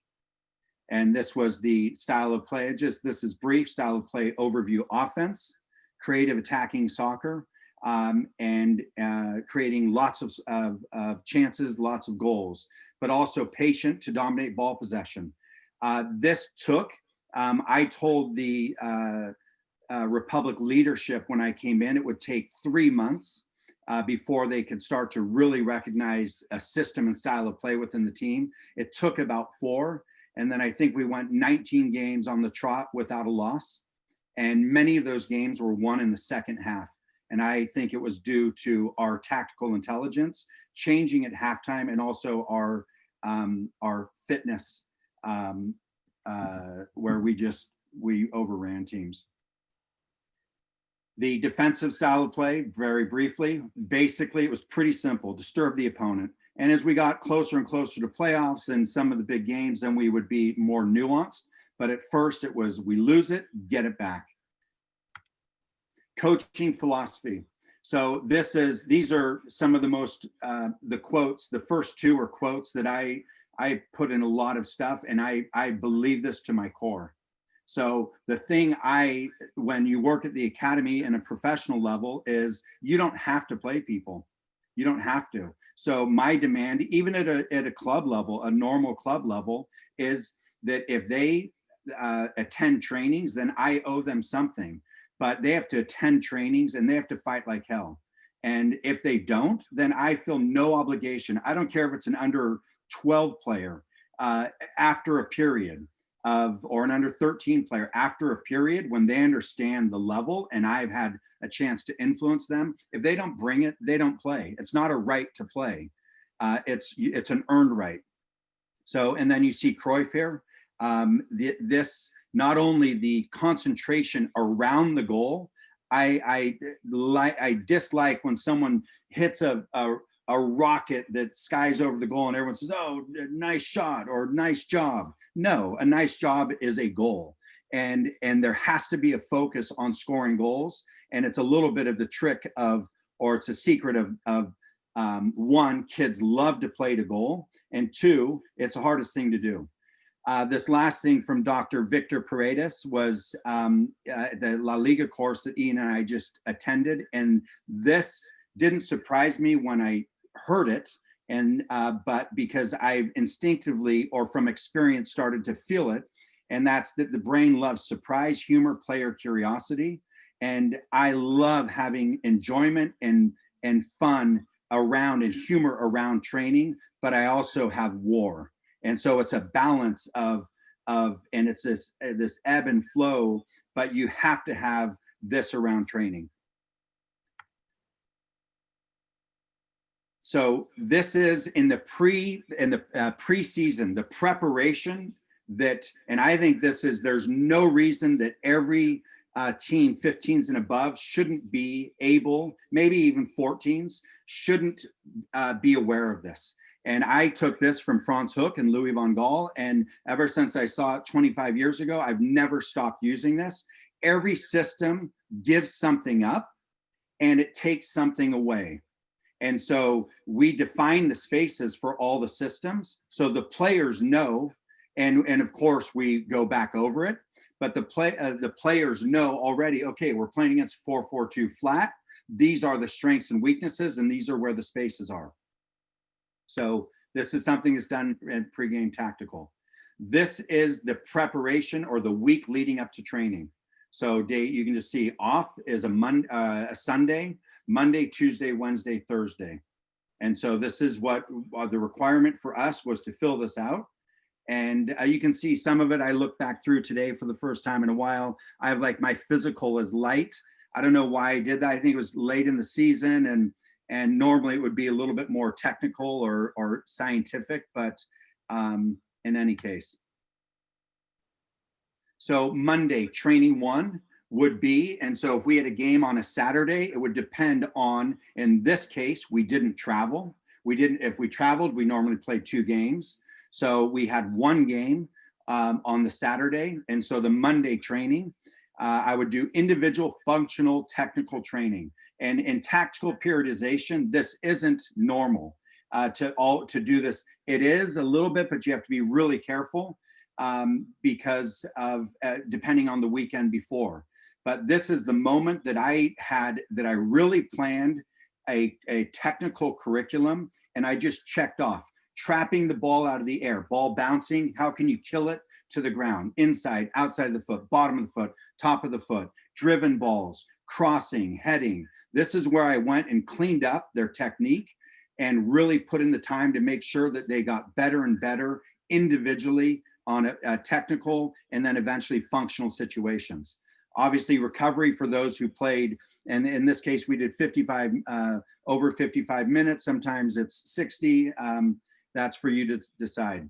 And this was the style of play. This is brief style of play overview: offense, creative attacking soccer, and creating lots of chances, lots of goals, but also patient to dominate ball possession. This took, I told the Republic leadership when I came in, it would take 3 months before they could start to really recognize a system and style of play within the team. It took about 4. And then I think we went 19 games on the trot without a loss. And many of those games were won in the second half. And I think it was due to our tactical intelligence changing at halftime, and also our fitness, where we overran teams. The defensive style of play, very briefly, basically it was pretty simple: disturb the opponent. And as we got closer and closer to playoffs and some of the big games, then we would be more nuanced. But at first it was, we lose it, get it back. Coaching philosophy. So these are some of the most, the quotes, the first two are quotes that I put in a lot of stuff, and I believe this to my core. So the thing when you work at the academy and a professional level is you don't have to play people. You don't have to. So my demand, even at a club level, a normal club level, is that if they attend trainings, then I owe them something. But they have to attend trainings and they have to fight like hell. And if they don't, then I feel no obligation. I don't care if it's an under 12 player after a period or an under 13 player after a period, when they understand the level and I've had a chance to influence them. If they don't bring it, they don't play. It's not a right to play. It's an earned right. So, and then you see Cruyff here. This, not only the concentration around the goal, I dislike when someone hits a rocket that skies over the goal and everyone says, oh, nice shot or nice job. No, a nice job is a goal. And there has to be a focus on scoring goals. And it's a little bit of the trick or it's a secret of one, kids love to play to goal. And two, it's the hardest thing to do. This last thing from Dr. Victor Paredes was the La Liga course that Ian and I just attended. And this didn't surprise me when I heard it, but because I've instinctively or from experience started to feel it, and that's that the brain loves surprise, humor, play, or curiosity. And I love having enjoyment and fun around and humor around training, but I also have war. And so it's a balance of and it's this ebb and flow, but you have to have this around training. So this is in the preseason, the preparation that, and I think there's no reason that every team 15s and above shouldn't be able, maybe even 14s, shouldn't be aware of this. And I took this from Franz Hook and Louis van Gaal, and ever since I saw it 25 years ago, I've never stopped using this. Every system gives something up and it takes something away. And so we define the spaces for all the systems, so the players know, and of course we go back over it, but the players know already, okay, we're playing against 4-4-2 flat. These are the strengths and weaknesses, and these are where the spaces are. So this is something that's done in pregame tactical. This is the preparation or the week leading up to training. So you can just see off is a Sunday, Monday, Tuesday, Wednesday, Thursday. And so this is what the requirement for us was to fill this out. And you can see some of it. I looked back through today for the first time in a while. I have like my physical is light. I don't know why I did that. I think it was late in the season, and normally it would be a little bit more technical or scientific, but in any case. So Monday, training one would be, and so if we had a game on a Saturday, it would depend on, in this case, we didn't travel. If we traveled, we normally played 2 games. So we had 1 game on the Saturday. And so the Monday training, I would do individual functional technical training. And in tactical periodization, this isn't normal to do this. It is a little bit, but you have to be really careful because of depending on the weekend before. But this is the moment that I really planned a technical curriculum, and I just checked off. Trapping the ball out of the air, ball bouncing, how can you kill it to the ground? Inside, outside of the foot, bottom of the foot, top of the foot, driven balls, crossing, heading. This is where I went and cleaned up their technique and really put in the time to make sure that they got better and better individually on a technical and then eventually functional situations. Obviously, recovery for those who played, and in this case, we did over 55 minutes. Sometimes it's 60. That's for you to decide.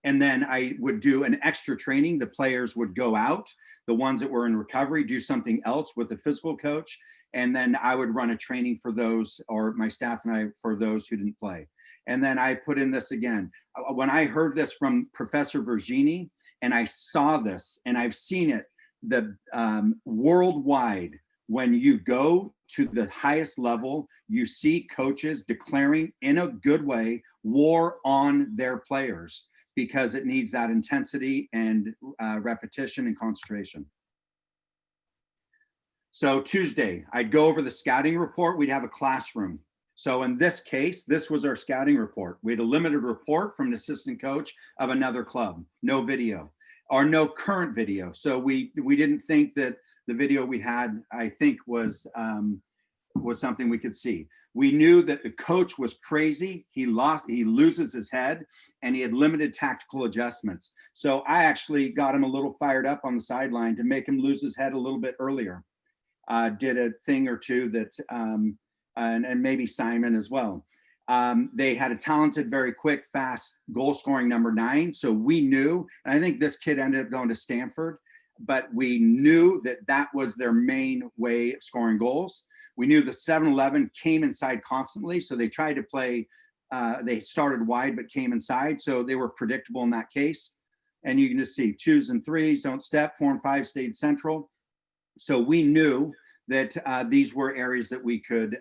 And then I would do an extra training. The players would go out, the ones that were in recovery, do something else with the physical coach. And then I would run a training for those, or my staff and I, for those who didn't play. And then I put in this again. When I heard this from Professor Vergini, and I saw this, and I've seen it, the worldwide, when you go to the highest level, you see coaches declaring in a good way war on their players because it needs that intensity and repetition and concentration. So Tuesday, I'd go over the scouting report. We'd have a classroom. So in this case, this was our scouting report. We had a limited report from an assistant coach of another club, no video or no current video. So we didn't think that the video we had, I think, was something we could see. We knew that the coach was crazy. He loses his head, and he had limited tactical adjustments. So I actually got him a little fired up on the sideline to make him lose his head a little bit earlier. Did a thing or two that, and maybe Simon as well. They had a talented, very quick, fast goal scoring number 9. So we knew, and I think this kid ended up going to Stanford, but we knew that that was their main way of scoring goals. We knew the 7-11 came inside constantly. So they tried to play, they started wide, but came inside. So they were predictable in that case. And you can just see 2s and 3s, don't step, 4 and 5 stayed central. So we knew that these were areas that we could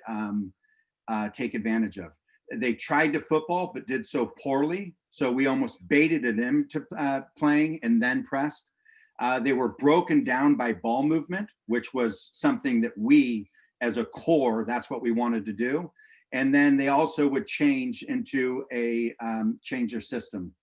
take advantage of. They tried to football, but did so poorly. So we almost baited it into playing and then pressed. They were broken down by ball movement, which was something that we, as a core, that's what we wanted to do. And then they also would change into a change their system.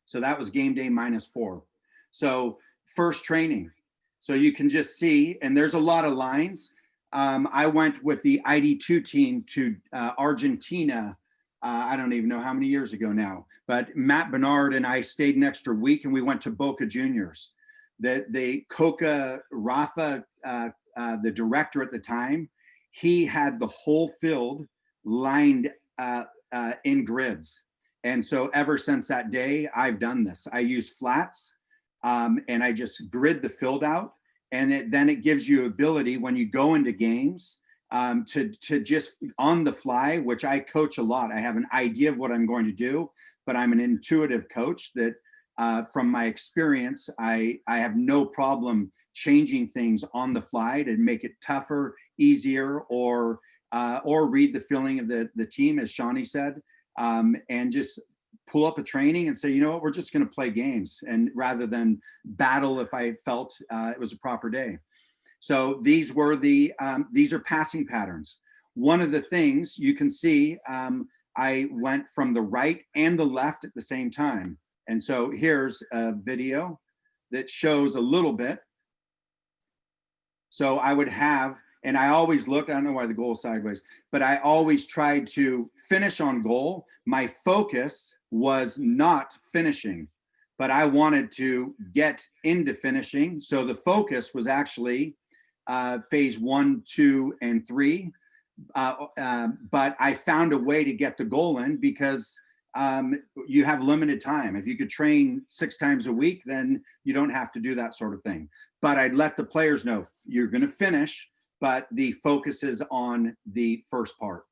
So that was game day -4. So first training. So you can just see, and there's a lot of lines. I went with the ID2 team to Argentina. I don't even know how many years ago now, but Matt Bernard and I stayed an extra week and we went to Boca Juniors. The Coca Rafa, the director at the time, he had the whole field lined in grids. And so ever since that day, I've done this. I use flats and I just grid the field out. And then it gives you ability when you go into games to just on the fly, which I coach a lot. I have an idea of what I'm going to do, but I'm an intuitive coach that from my experience, I have no problem changing things on the fly to make it tougher, easier, or read the feeling of the team, as Shawnee said, and just pull up a training and say, you know what, we're just going to play games, and rather than battle if I felt it was a proper day. So these were these are passing patterns. One of the things you can see, I went from the right and the left at the same time. And so here's a video that shows a little bit. So I would have, and I always looked, I don't know why the goal is sideways, but I always tried to finish on goal. My focus was not finishing, but I wanted to get into finishing. So the focus was actually phase 1, 2, and 3. But I found a way to get the goal in because you have limited time. If you could train 6 times a week, then you don't have to do that sort of thing. But I'd let the players know you're going to finish, but the focus is on the first part.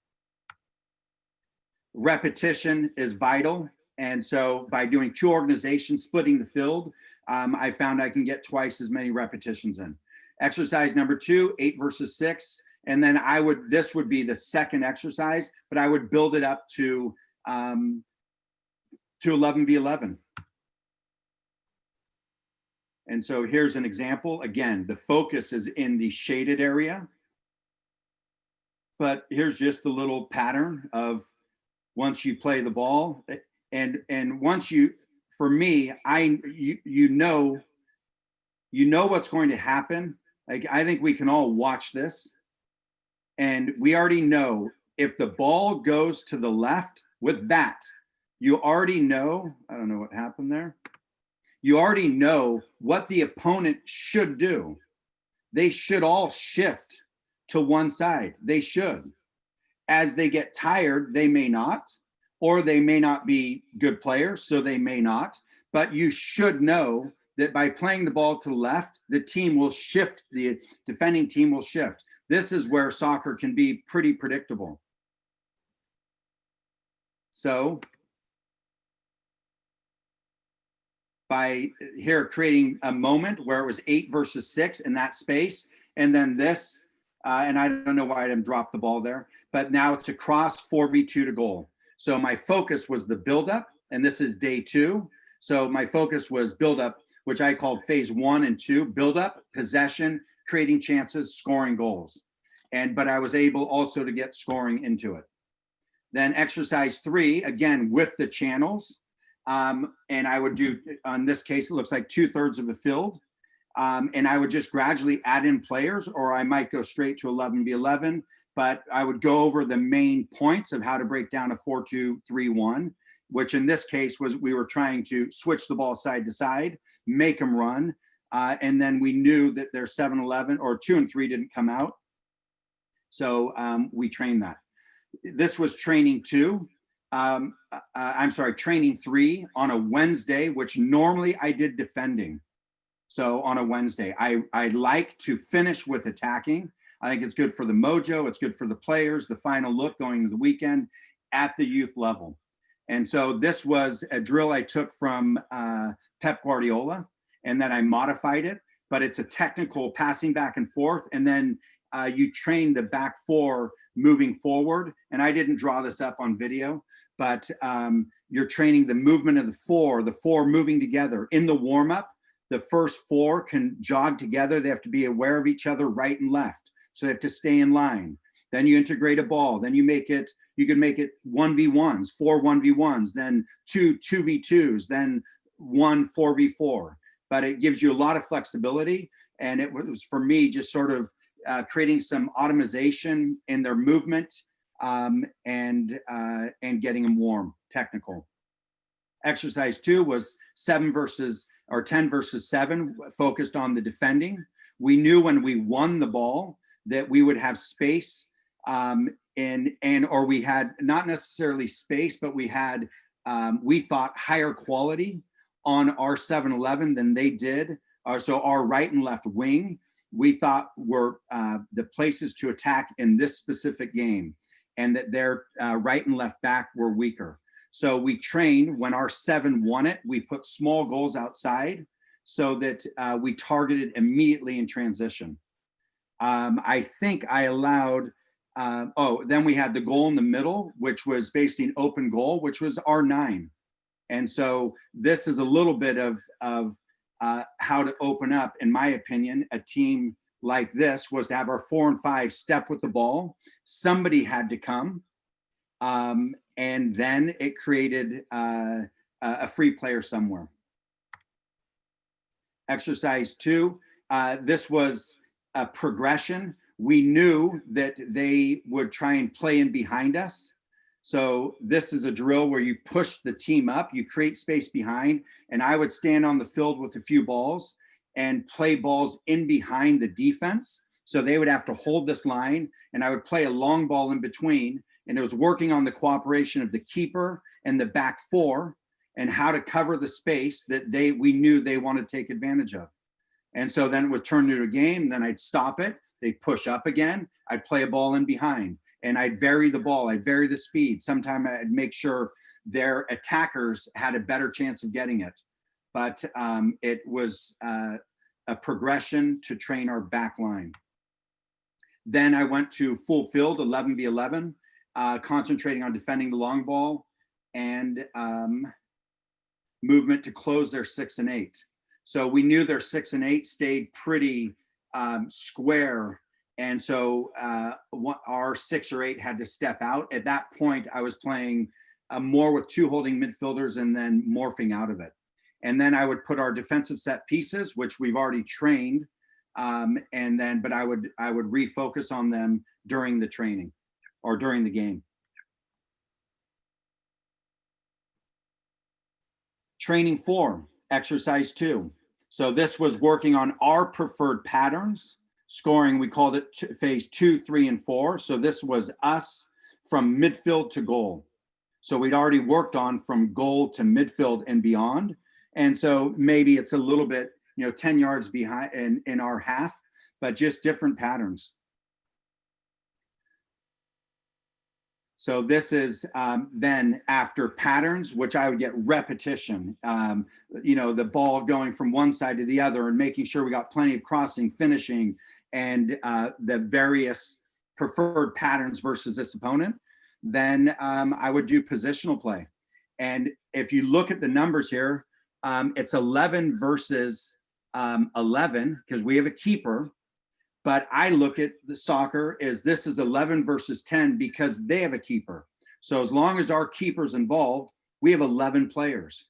Repetition is vital. And so by doing 2 organizations, splitting the field, I found I can get twice as many repetitions in. Exercise number 2, 8 versus 6. And then this would be the second exercise, but I would build it up to 11v11. And so here's an example. Again, the focus is in the shaded area, but here's just a little pattern of once you play the ball and once you, for me, you know what's going to happen. Like, I think we can all watch this and we already know if the ball goes to the left with that, you already know, I don't know what happened there. You already know what the opponent should do. They should all shift to one side. They should. As they get tired, they may not, or they may not be good players, so they may not. But you should know that by playing the ball to the left, the team will shift, the defending team will shift. This is where soccer can be pretty predictable. So by here creating a moment where it was 8 versus 6 in that space, And then this, and I don't know why I didn't drop the ball there, but now it's a cross 4v2 to goal. So my focus was the buildup, and this is day 2. So my focus was buildup, which I called phase 1 and 2, buildup, possession, creating chances, scoring goals. But I was able also to get scoring into it. Then exercise 3, again, with the channels. And I would do, on this case, it looks like 2/3 of the field. And I would just gradually add in players, or I might go straight to 11v11, but I would go over the main points of how to break down a 4-2-3-1, which in this case was we were trying to switch the ball side to side, make them run. And then we knew that their 7-11 or 2 and 3 didn't come out. So we trained that. This was training 2. I'm sorry, training 3 on a Wednesday, which normally I did defending. So on a Wednesday, I like to finish with attacking. I think it's good for the mojo. It's good for the players, the final look going to the weekend at the youth level. And so this was a drill I took from Pep Guardiola, and then I modified it, but it's a technical passing back and forth. And then you train the back 4 moving forward. And I didn't draw this up on video, but you're training the movement of the 4 moving together in the warm up. The first 4 can jog together. They have to be aware of each other right and left. So they have to stay in line. Then you integrate a ball. Then you can make it 1v1s, 4 1v1s, then 2 2v2s, then 1 4v4. But it gives you a lot of flexibility. And it was for me just sort of creating some automation in their movement and getting them warm, technical. Exercise 2 was 10 versus 7, focused on the defending. We knew when we won the ball that we would have space, or we had not necessarily space, but we had, we thought, higher quality on our 7-11 than they did. So our right and left wing, we thought were the places to attack in this specific game, and that their right and left back were weaker. So we trained when our 7 won it, we put small goals outside so that we targeted immediately in transition. I think I allowed, then we had the goal in the middle, which was basically an open goal, which was R9. And so this is a little bit of how to open up, in my opinion, a team like this was to have our 4 and 5 step with the ball. Somebody had to come. And then it created a free player somewhere. Exercise 2, this was a progression. We knew that they would try and play in behind us. So this is a drill where you push the team up, you create space behind, and I would stand on the field with a few balls and play balls in behind the defense. So they would have to hold this line, and I would play a long ball in between. And it was working on the cooperation of the keeper and the back 4 and how to cover the space that we knew they wanted to take advantage of. And so then it would turn into a game. Then I'd stop it. They'd push up again. I'd play a ball in behind, and I'd vary the ball. I'd vary the speed. Sometimes I'd make sure their attackers had a better chance of getting it. But it was a progression to train our back line. Then I went to full field, 11v11. Concentrating on defending the long ball and movement to close their 6 and 8. So we knew their 6 and 8 stayed pretty square. And so our 6 or 8 had to step out. At that point, I was playing more with 2 holding midfielders and then morphing out of it. And then I would put our defensive set pieces, which we've already trained. But I would refocus on them during the training or during the game. Training 4, exercise 2. So this was working on our preferred patterns, scoring, we called it phase 2, 3, and 4. So this was us from midfield to goal. So we'd already worked on from goal to midfield and beyond. And so maybe it's a little bit, 10 yards behind in our half, but just different patterns. So this is then after patterns, which I would get repetition, the ball going from one side to the other and making sure we got plenty of crossing, finishing, and the various preferred patterns versus this opponent. Then I would do positional play. And if you look at the numbers here, it's 11 versus 11 because we have a keeper. But I look at the soccer as this is 11 versus 10 because they have a keeper. So as long as our keeper's involved, we have 11 players.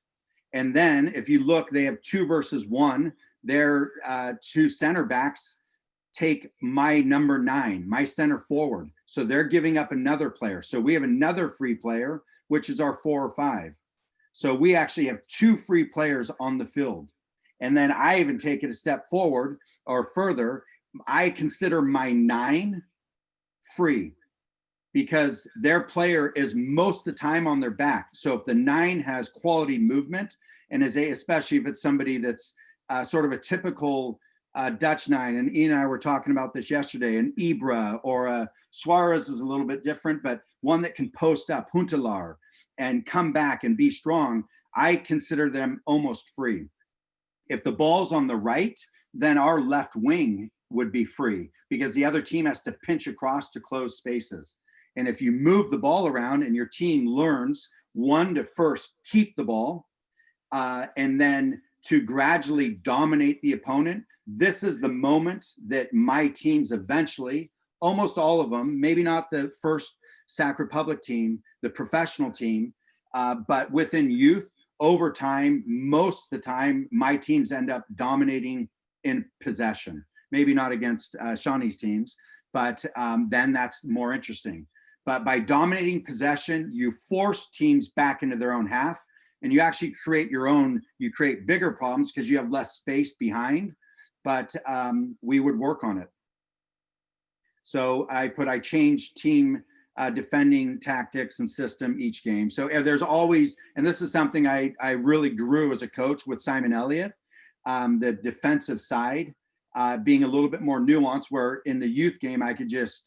And then if you look, they have 2 versus 1. Their 2 center backs take my number 9, my center forward. So they're giving up another player. So we have another free player, which is our 4 or 5. So we actually have 2 free players on the field. And then I even take it a step forward or further. I consider my 9 free because their player is most of the time on their back. So if the 9 has quality movement and especially if it's somebody that's sort of a typical Dutch 9, and Ian and I were talking about this yesterday, an Ibra or Suarez is a little bit different, but one that can post up, Huntelaar, and come back and be strong, I consider them almost free. If the ball's on the right, then our left wing would be free because the other team has to pinch across to close spaces. And if you move the ball around and your team learns, one, to first keep the ball, and then to gradually dominate the opponent, this is the moment that my teams eventually, almost all of them, maybe not the first Sac Republic team, the professional team, but within youth, over time, most of the time, my teams end up dominating in possession. Maybe not against Shaunie's teams, but then that's more interesting. But by dominating possession, you force teams back into their own half, and you actually create you create bigger problems because you have less space behind, but we would work on it. So I changed team defending tactics and system each game. So there's always, and this is something I really grew as a coach with Simon Elliott, the defensive side, being a little bit more nuanced, where in the youth game, I could just,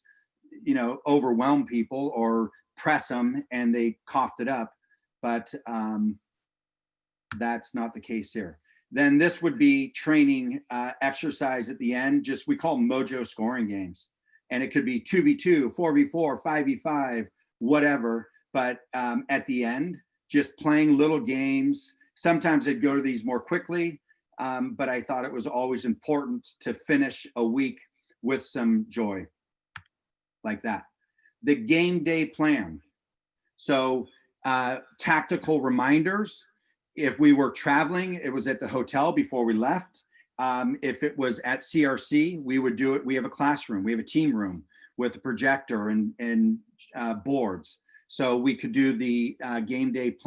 overwhelm people or press them and they coughed it up. But that's not the case here. Then this would be training exercise at the end. We call them mojo scoring games. And it could be 2v2, 4v4, 5v5, whatever. But at the end, just playing little games. Sometimes I'd go to these more quickly. But I thought it was always important to finish a week with some joy like that. The game day plan. So tactical reminders. If we were traveling, it was at the hotel before we left. If it was at CRC, we would do it. We have a classroom, we have a team room with a projector and boards. So we could do the game day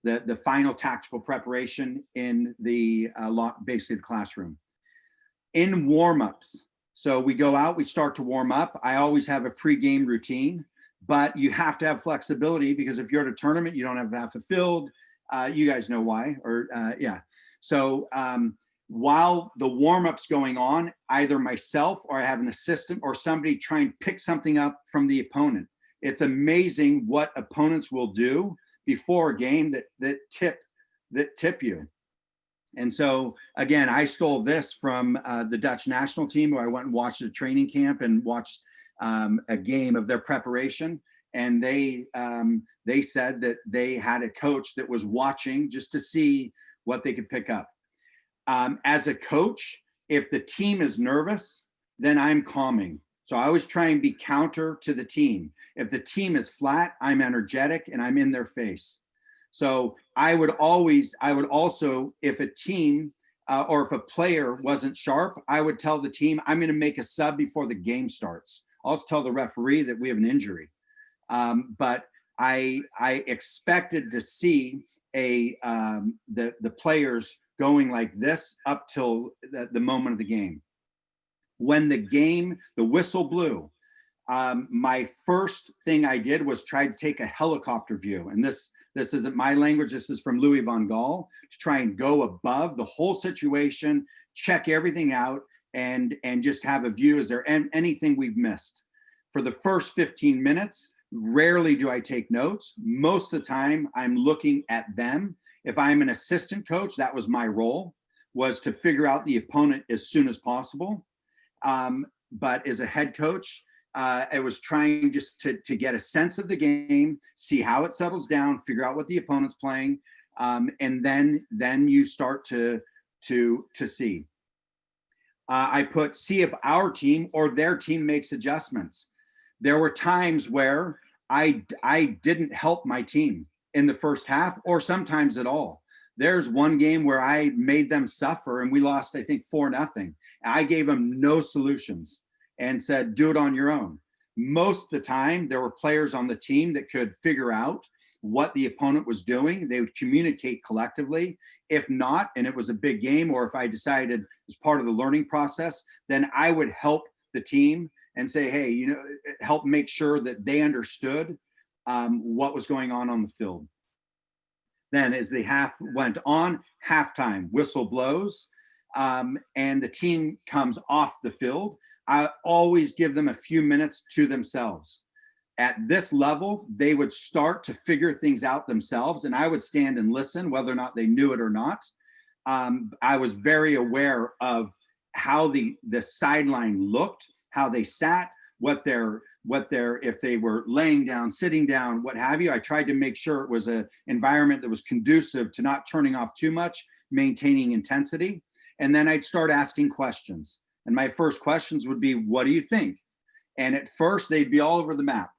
the final tactical preparation in the basically the classroom. In warm-ups, so we go out, we start to warm up. I always have a pre-game routine, but you have to have flexibility because if you're at a tournament, you don't have half a field. You guys know why, or yeah. So while the warm-up's going on, either myself or I have an assistant or somebody try and pick something up from the opponent. It's amazing what opponents will do before a game that tip you. And so again, I stole this from the Dutch national team, where I went and watched a training camp and watched a game of their preparation. And they said that they had a coach that was watching just to see what they could pick up. As a coach, if the team is nervous, then I'm calming. So I always try and be counter to the team. If the team is flat, I'm energetic and I'm in their face. So I would also, if a team or if a player wasn't sharp, I would tell the team, I'm going to make a sub before the game starts. I'll also tell the referee that we have an injury. But I expected to see the players going like this up till the moment of the game. When the whistle blew, my first thing I did was try to take a helicopter view. And this isn't my language, this is from Louis van Gaal, to try and go above the whole situation, check everything out, and just have a view. Is there anything we've missed? For the first 15 minutes, Rarely do I take notes. Most of the time I'm looking at them. If I'm an assistant coach, that was my role, was to figure out the opponent as soon as possible. But as a head coach, I was trying just to get a sense of the game, see how it settles down, figure out what the opponent's playing, and then you start to see. I put see if our team or their team makes adjustments. There were times where I didn't help my team in the first half, or sometimes at all. There's one game where I made them suffer and we lost, I think, 4-0. I gave them no solutions and said, do it on your own. Most of the time, there were players on the team that could figure out what the opponent was doing. They would communicate collectively. If not, and it was a big game, or if I decided as part of the learning process, then I would help the team and say, hey, you know, help make sure that they understood what was going on the field. Then as the half went on, halftime whistle blows, and the team comes off the field. I always give them a few minutes to themselves. At this level, they would start to figure things out themselves, and I would stand and listen, whether or not they knew it or not. I was very aware of how the sideline looked, how they sat, what their if they were laying down, sitting down, what have you. I tried to make sure it was an environment that was conducive to not turning off too much, maintaining intensity. And then I'd start asking questions. And my first questions would be, what do you think? And at first they'd be all over the map.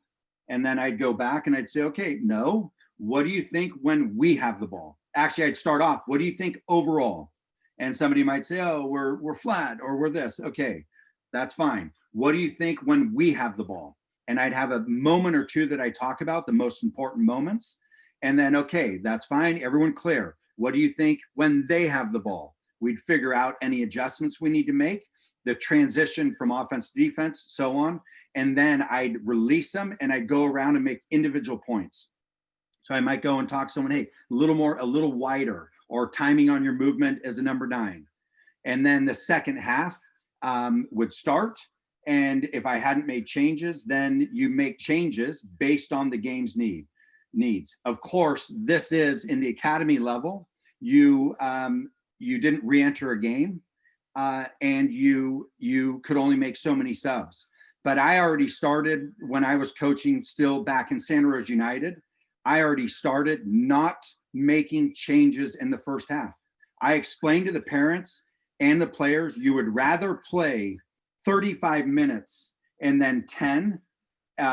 And then I'd go back and I'd say, okay, no, what do you think when we have the ball? Actually, I'd start off, what do you think overall? And somebody might say, oh, we're flat, or we're this. Okay, that's fine. What do you think when we have the ball? And I'd have a moment or two that I talk about, the most important moments. And then, okay, that's fine. Everyone clear. What do you think when they have the ball? We'd figure out any adjustments we need to make, the transition from offense to defense, so on. And then I'd release them and I'd go around and make individual points. So I might go and talk to someone, hey, a little wider, or timing on your movement as a number 9. And then the second half would start. And if I hadn't made changes, then you make changes based on the game's needs. Of course, this is in the academy level. You didn't re-enter a game, and you could only make so many subs. But I already started when I was coaching still back in Santa Rosa United. I already started not making changes in the first half. I explained to the parents and the players, you would rather play 35 minutes and then 10,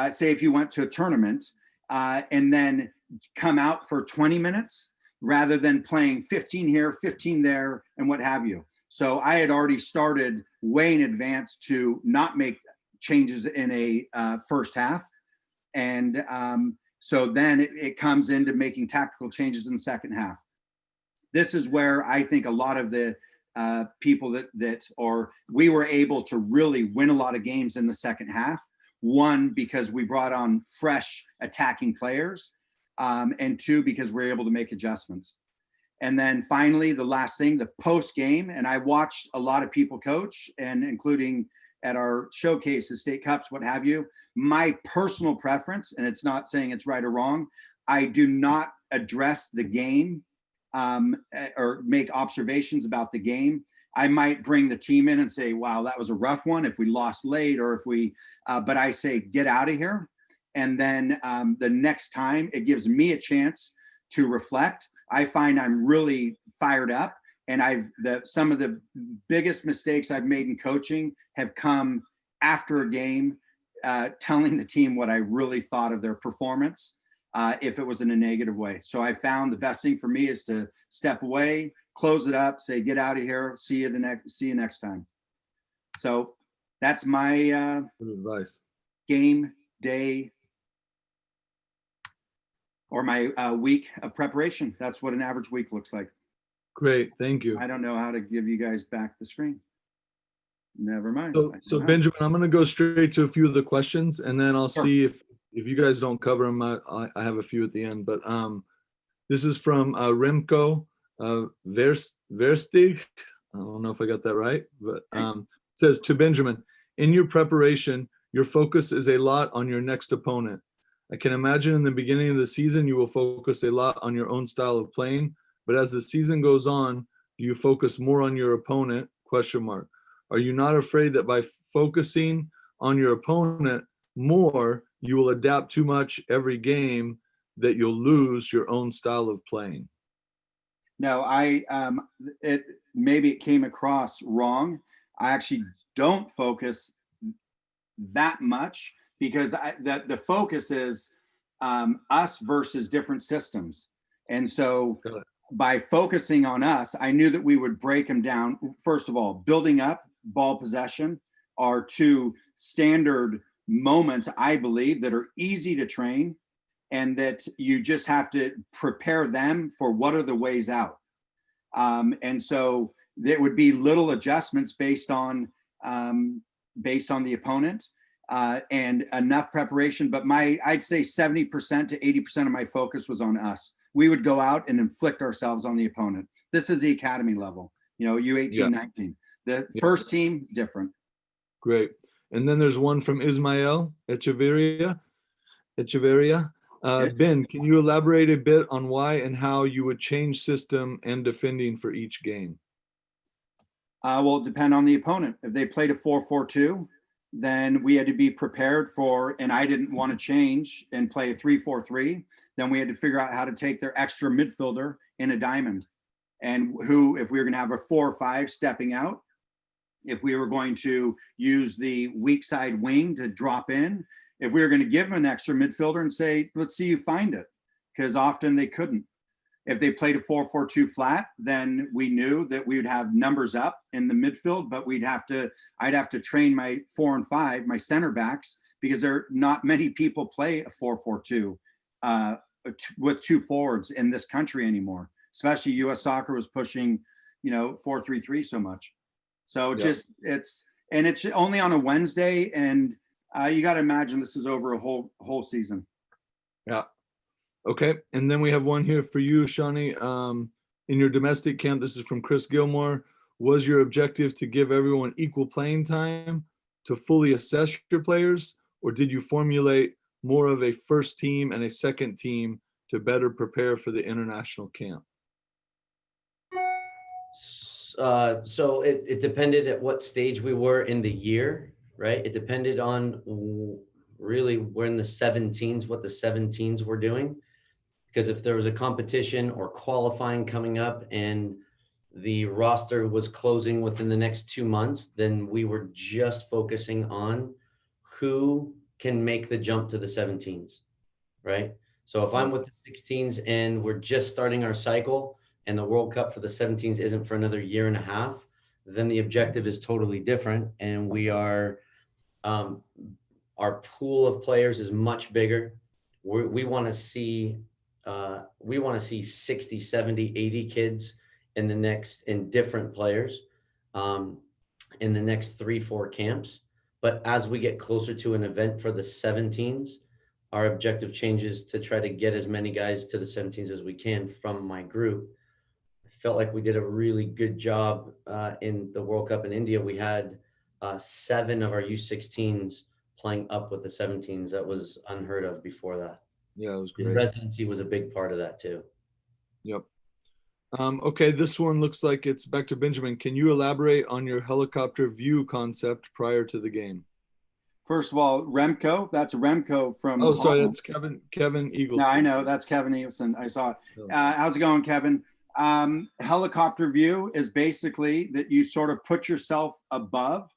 say if you went to a tournament, and then come out for 20 minutes rather than playing 15 here, 15 there, and what have you. So I had already started way in advance to not make changes in a first half. And so then it comes into making tactical changes in the second half. This is where I think a lot of the people we were able to really win a lot of games in the second half. One, because we brought on fresh attacking players, and 2, because we're able to make adjustments. And then finally, the last thing, the post game, and I watched a lot of people coach, and including at our showcases, state cups, what have you. My personal preference, and it's not saying it's right or wrong, I do not address the game or make observations about the game. I might bring the team in and say, wow, that was a rough one if we lost late, or if we, but I say, get out of here. And then the next time it gives me a chance to reflect. I find I'm really fired up, and some of the biggest mistakes I've made in coaching have come after a game, telling the team what I really thought of their performance, if it was in a negative way. So I found the best thing for me is to step away, close it up, say, get out of here. See you next time. So that's my advice. Game day, or my week of preparation. That's what an average week looks like. Great, thank you. I don't know how to give you guys back the screen. Never mind. So Benjamin, I'm going to go straight to a few of the questions, and then I'll see if you guys don't cover them. I have a few at the end, but this is from Remco Verstig. I don't know if I got that right, but says to Benjamin, in your preparation, your focus is a lot on your next opponent. I can imagine in the beginning of the season, you will focus a lot on your own style of playing, but as the season goes on, do you focus more on your opponent? ? Are you not afraid that by focusing on your opponent more, you will adapt too much every game that you'll lose your own style of playing? No, maybe it came across wrong. I actually don't focus that much because the focus is us versus different systems. And so by focusing on us, I knew that we would break them down. First of all, building up, ball possession are two standard moments, I believe, that are easy to train and that you just have to prepare them for what are the ways out. And so there would be little adjustments based on the opponent and enough preparation. But I'd say 70% to 80% of my focus was on us. We would go out and inflict ourselves on the opponent. This is the academy level, U18, 19. The first team, different. Great. And then there's one from Ismael Echeverria. Ben, can you elaborate a bit on why and how you would change system and defending for each game? Well, it depends on the opponent. If they played a 4-4-2, then we had to be prepared for, and I didn't want to change and play a 3-4-3. Then we had to figure out how to take their extra midfielder in a diamond. And if we were going to have a 4 or 5 stepping out, if we were going to use the weak side wing to drop in, if we were going to give them an extra midfielder and say, let's see you find it, because often they couldn't. If they played a 4-4-2 flat, then we knew that we would have numbers up in the midfield, but I'd have to train my 4 and 5, my center backs, because there are not many people play a 4-4-2 with 2 forwards in this country anymore, especially US soccer was pushing, 4-3-3 so much. So it's only on a Wednesday, and you got to imagine this is over a whole season. Yeah. Okay. And then we have one here for you, Shawnee. In your domestic camp, this is from Chris Gilmore. Was your objective to give everyone equal playing time to fully assess your players, or did you formulate more of a first team and a second team to better prepare for the international camp? So it depended at what stage we were in the year, right? It depended on really we're in the 17s, what the 17s were doing. Because if there was a competition or qualifying coming up and the roster was closing within the next 2 months, then we were just focusing on who can make the jump to the 17s, right? So if I'm with the 16s and we're just starting our cycle and the World Cup for the 17s isn't for another year and a half, then the objective is totally different. And we are, our pool of players is much bigger. We want to see 60, 70, 80 kids in different players in the next 3-4 camps. But as we get closer to an event for the 17s, our objective changes to try to get as many guys to the 17s as we can from my group. I felt like we did a really good job in the World Cup in India. We had 7 of our U16s playing up with the 17s. That was unheard of before that. Yeah, it was great. And residency was a big part of that too. Yep. Okay, this one looks like it's back to Benjamin. Can you elaborate on your helicopter view concept prior to the game? First of all, Remco, that's Remco from. Oh, sorry, that's Kevin Eagleson. No, I know, that's Kevin Eagleson. I saw it. How's it going, Kevin? Helicopter view is basically that you sort of put yourself above.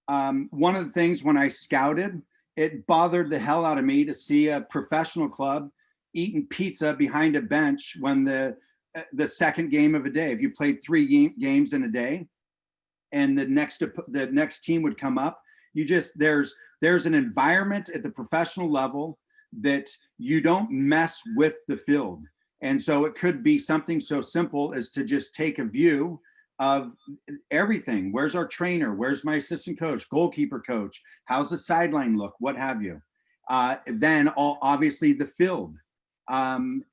One of the things when I scouted, it bothered the hell out of me to see a professional club eating pizza behind a bench when the second game of a day, if you played 3 games in a day and the next team would come up, there's an environment at the professional level that you don't mess with the field. And so it could be something so simple as to just take a view of everything. Where's our trainer? Where's my assistant coach, goalkeeper coach? How's the sideline look? What have you? Then obviously the field. And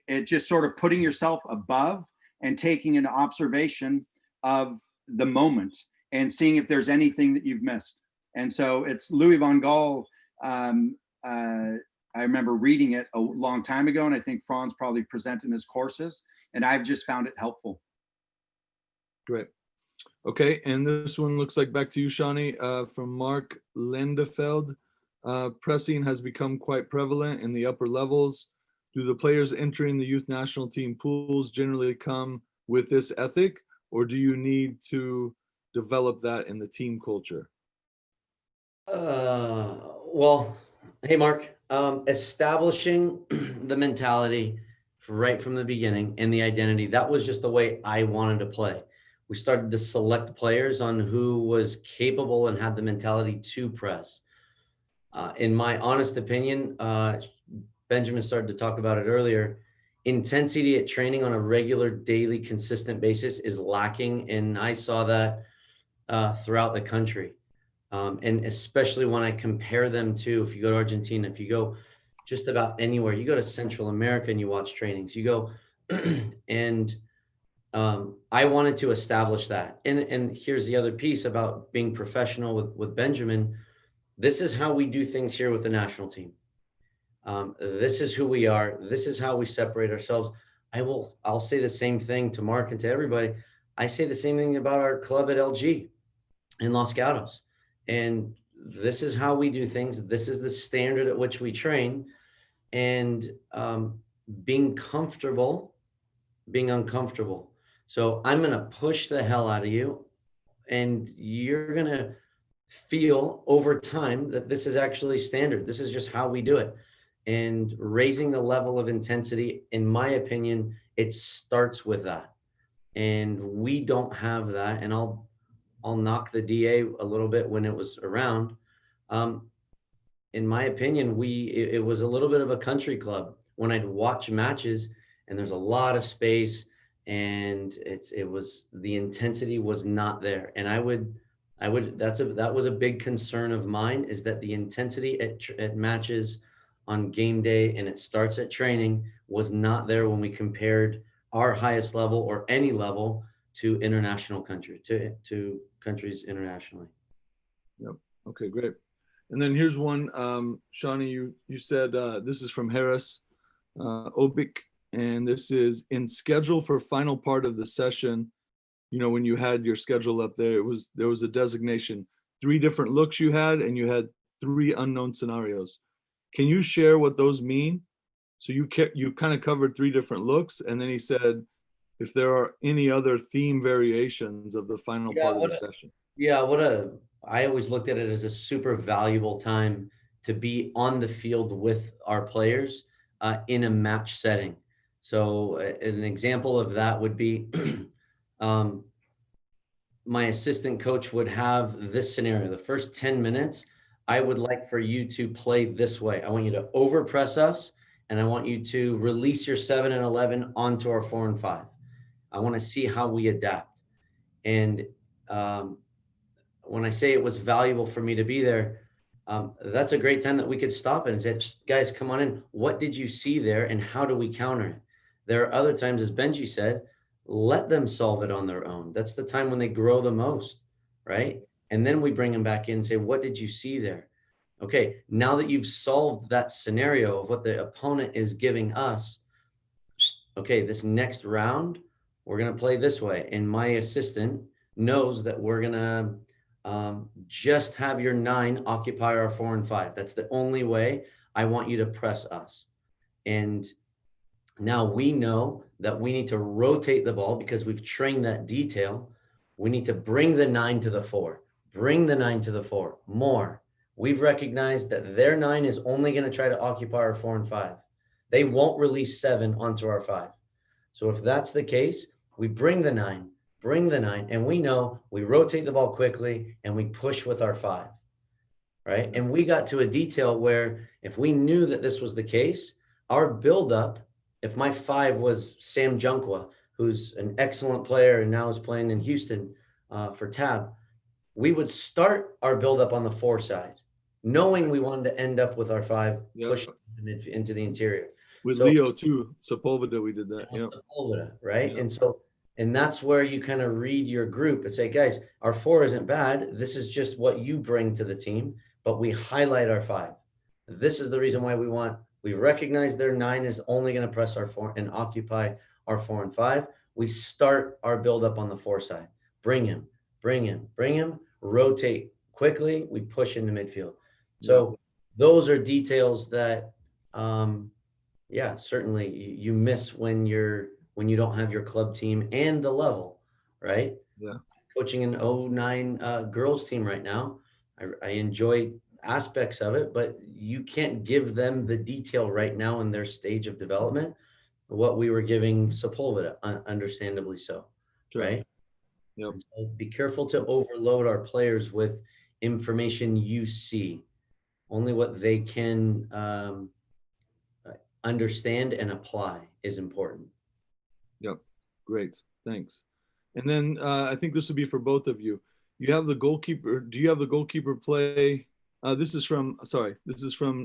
it just sort of putting yourself above and taking an observation of the moment and seeing if there's anything that you've missed. And so it's Louis van Gaal I remember reading it a long time ago, and I think Franz probably presents in his courses, and I've just found it helpful. Great. Okay, and this one looks like back to you, Shawnee, from Mark Lendefeld. Pressing has become quite prevalent in the upper levels. Do the players entering the youth national team pools generally come with this ethic, or do you need to develop that in the team culture? Well, hey, Mark, establishing the mentality right from the beginning and the identity, that was just the way I wanted to play. We started to select players on who was capable and had the mentality to press. In my honest opinion, Benjamin started to talk about it earlier, intensity at training on a regular, daily, consistent basis is lacking. And I saw that throughout the country. And especially when I compare them to, if you go to Argentina, if you go just about anywhere, you go to Central America and you watch trainings, you go and I wanted to establish that. And here's the other piece about being professional with Benjamin. This is how we do things here with the national team. This is who we are. This is how we separate ourselves. I'll say the same thing to Mark and to everybody. I say the same thing about our club at LG in Los Gatos. And this is how we do things. This is the standard at which we train. And being comfortable, being uncomfortable. So I'm going to push the hell out of you. And you're going to feel over time that this is actually standard. This is just how we do it. And raising the level of intensity, in my opinion, it starts with that. And we don't have that. And I'll knock the DA a little bit when it was around. In my opinion, it was a little bit of a country club when I'd watch matches and there's a lot of space and the intensity was not there. And that was a big concern of mine, is that the intensity at matches on game day, and it starts at training, was not there when we compared our highest level or any level to international country, to countries internationally. Yep. Okay, great. And then here's one, Shawnee, you said, this is from Harris Obik, and this is in schedule for final part of the session. You know, when you had your schedule up there, there was a designation, 3 different looks you had, and you had 3 unknown scenarios. Can you share what those mean? So you kind of covered 3 different looks, and then he said, if there are any other theme variations of the final part of the session. Yeah, I always looked at it as a super valuable time to be on the field with our players in a match setting. So an example of that would be my assistant coach would have this scenario. The first 10 minutes, I would like for you to play this way. I want you to overpress us, and I want you to release your 7 and 11 onto our 4 and 5. I want to see how we adapt. And when I say it was valuable for me to be there, that's a great time that we could stop it and say, guys, come on in. What did you see there, and how do we counter it? There are other times, as Benji said, let them solve it on their own. That's the time when they grow the most, right? And then we bring them back in and say, what did you see there? Okay, now that you've solved that scenario of what the opponent is giving us, okay, this next round, we're going to play this way. And my assistant knows that we're going to just have your 9 occupy our 4 and 5. That's the only way I want you to press us. And now we know that we need to rotate the ball because we've trained that detail. We need to bring the 9 to the 4, bring the 9 to the 4 more. We've recognized that their 9 is only going to try to occupy our 4 and 5. They won't release 7 onto our 5. So if that's the case, we bring the 9, and we know we rotate the ball quickly and we push with our 5, right? And we got to a detail where if we knew that this was the case, our buildup, if my 5 was Sam Junkwa, who's an excellent player and now is playing in Houston for TAB, we would start our buildup on the 4 side, knowing we wanted to end up with our 5 pushing into the interior. With Leo too, Sepulveda, we did that. Yeah, Sepulveda, right? Yeah. And that's where you kind of read your group and say, guys, our 4 isn't bad. This is just what you bring to the team, but we highlight our 5. This is the reason why we recognize their 9 is only going to press our 4 and occupy our 4 and 5. We start our build up on the 4 side. Bring him, rotate quickly. We push into midfield. So those are details that, yeah, certainly you miss when you don't have your club team and the level, right? Yeah. Coaching an 09 girls team right now. I enjoy aspects of it, but you can't give them the detail right now in their stage of development, what we were giving Sepulveda, understandably so, Sure. right? Yep. So be careful to overload our players with information you see. Only what they can understand and apply is important. Yep. Great. Thanks. And then I think this would be for both of you. You have the goalkeeper. Do you have the goalkeeper play? This is from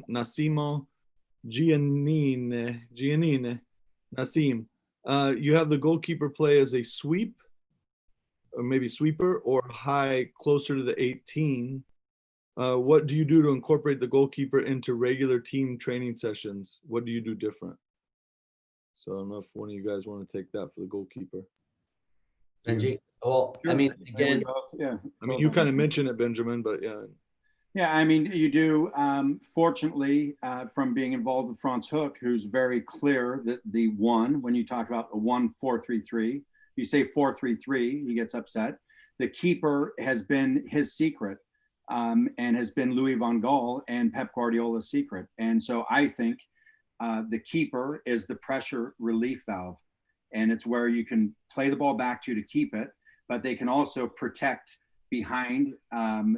Nasimo Giannine Nassim. You have the goalkeeper play as a sweep, or maybe sweeper, or high closer to the 18. What do you do to incorporate the goalkeeper into regular team training sessions? What do you do different? So I don't know if one of you guys want to take that for the goalkeeper. Benji, well, Sure. I mean, again, Yeah. I mean, you kind of mentioned it, Benjamin, but yeah. Yeah, I mean, you do. Fortunately, from being involved with Franz Hook, who's very clear that the 1, when you talk about a 1-4-3-3, you say 4-3-3, he gets upset. The keeper has been his secret, and has been Louis van Gaal and Pep Guardiola's secret. And so I think the keeper is the pressure relief valve, and it's where you can play the ball back to keep it, but they can also protect behind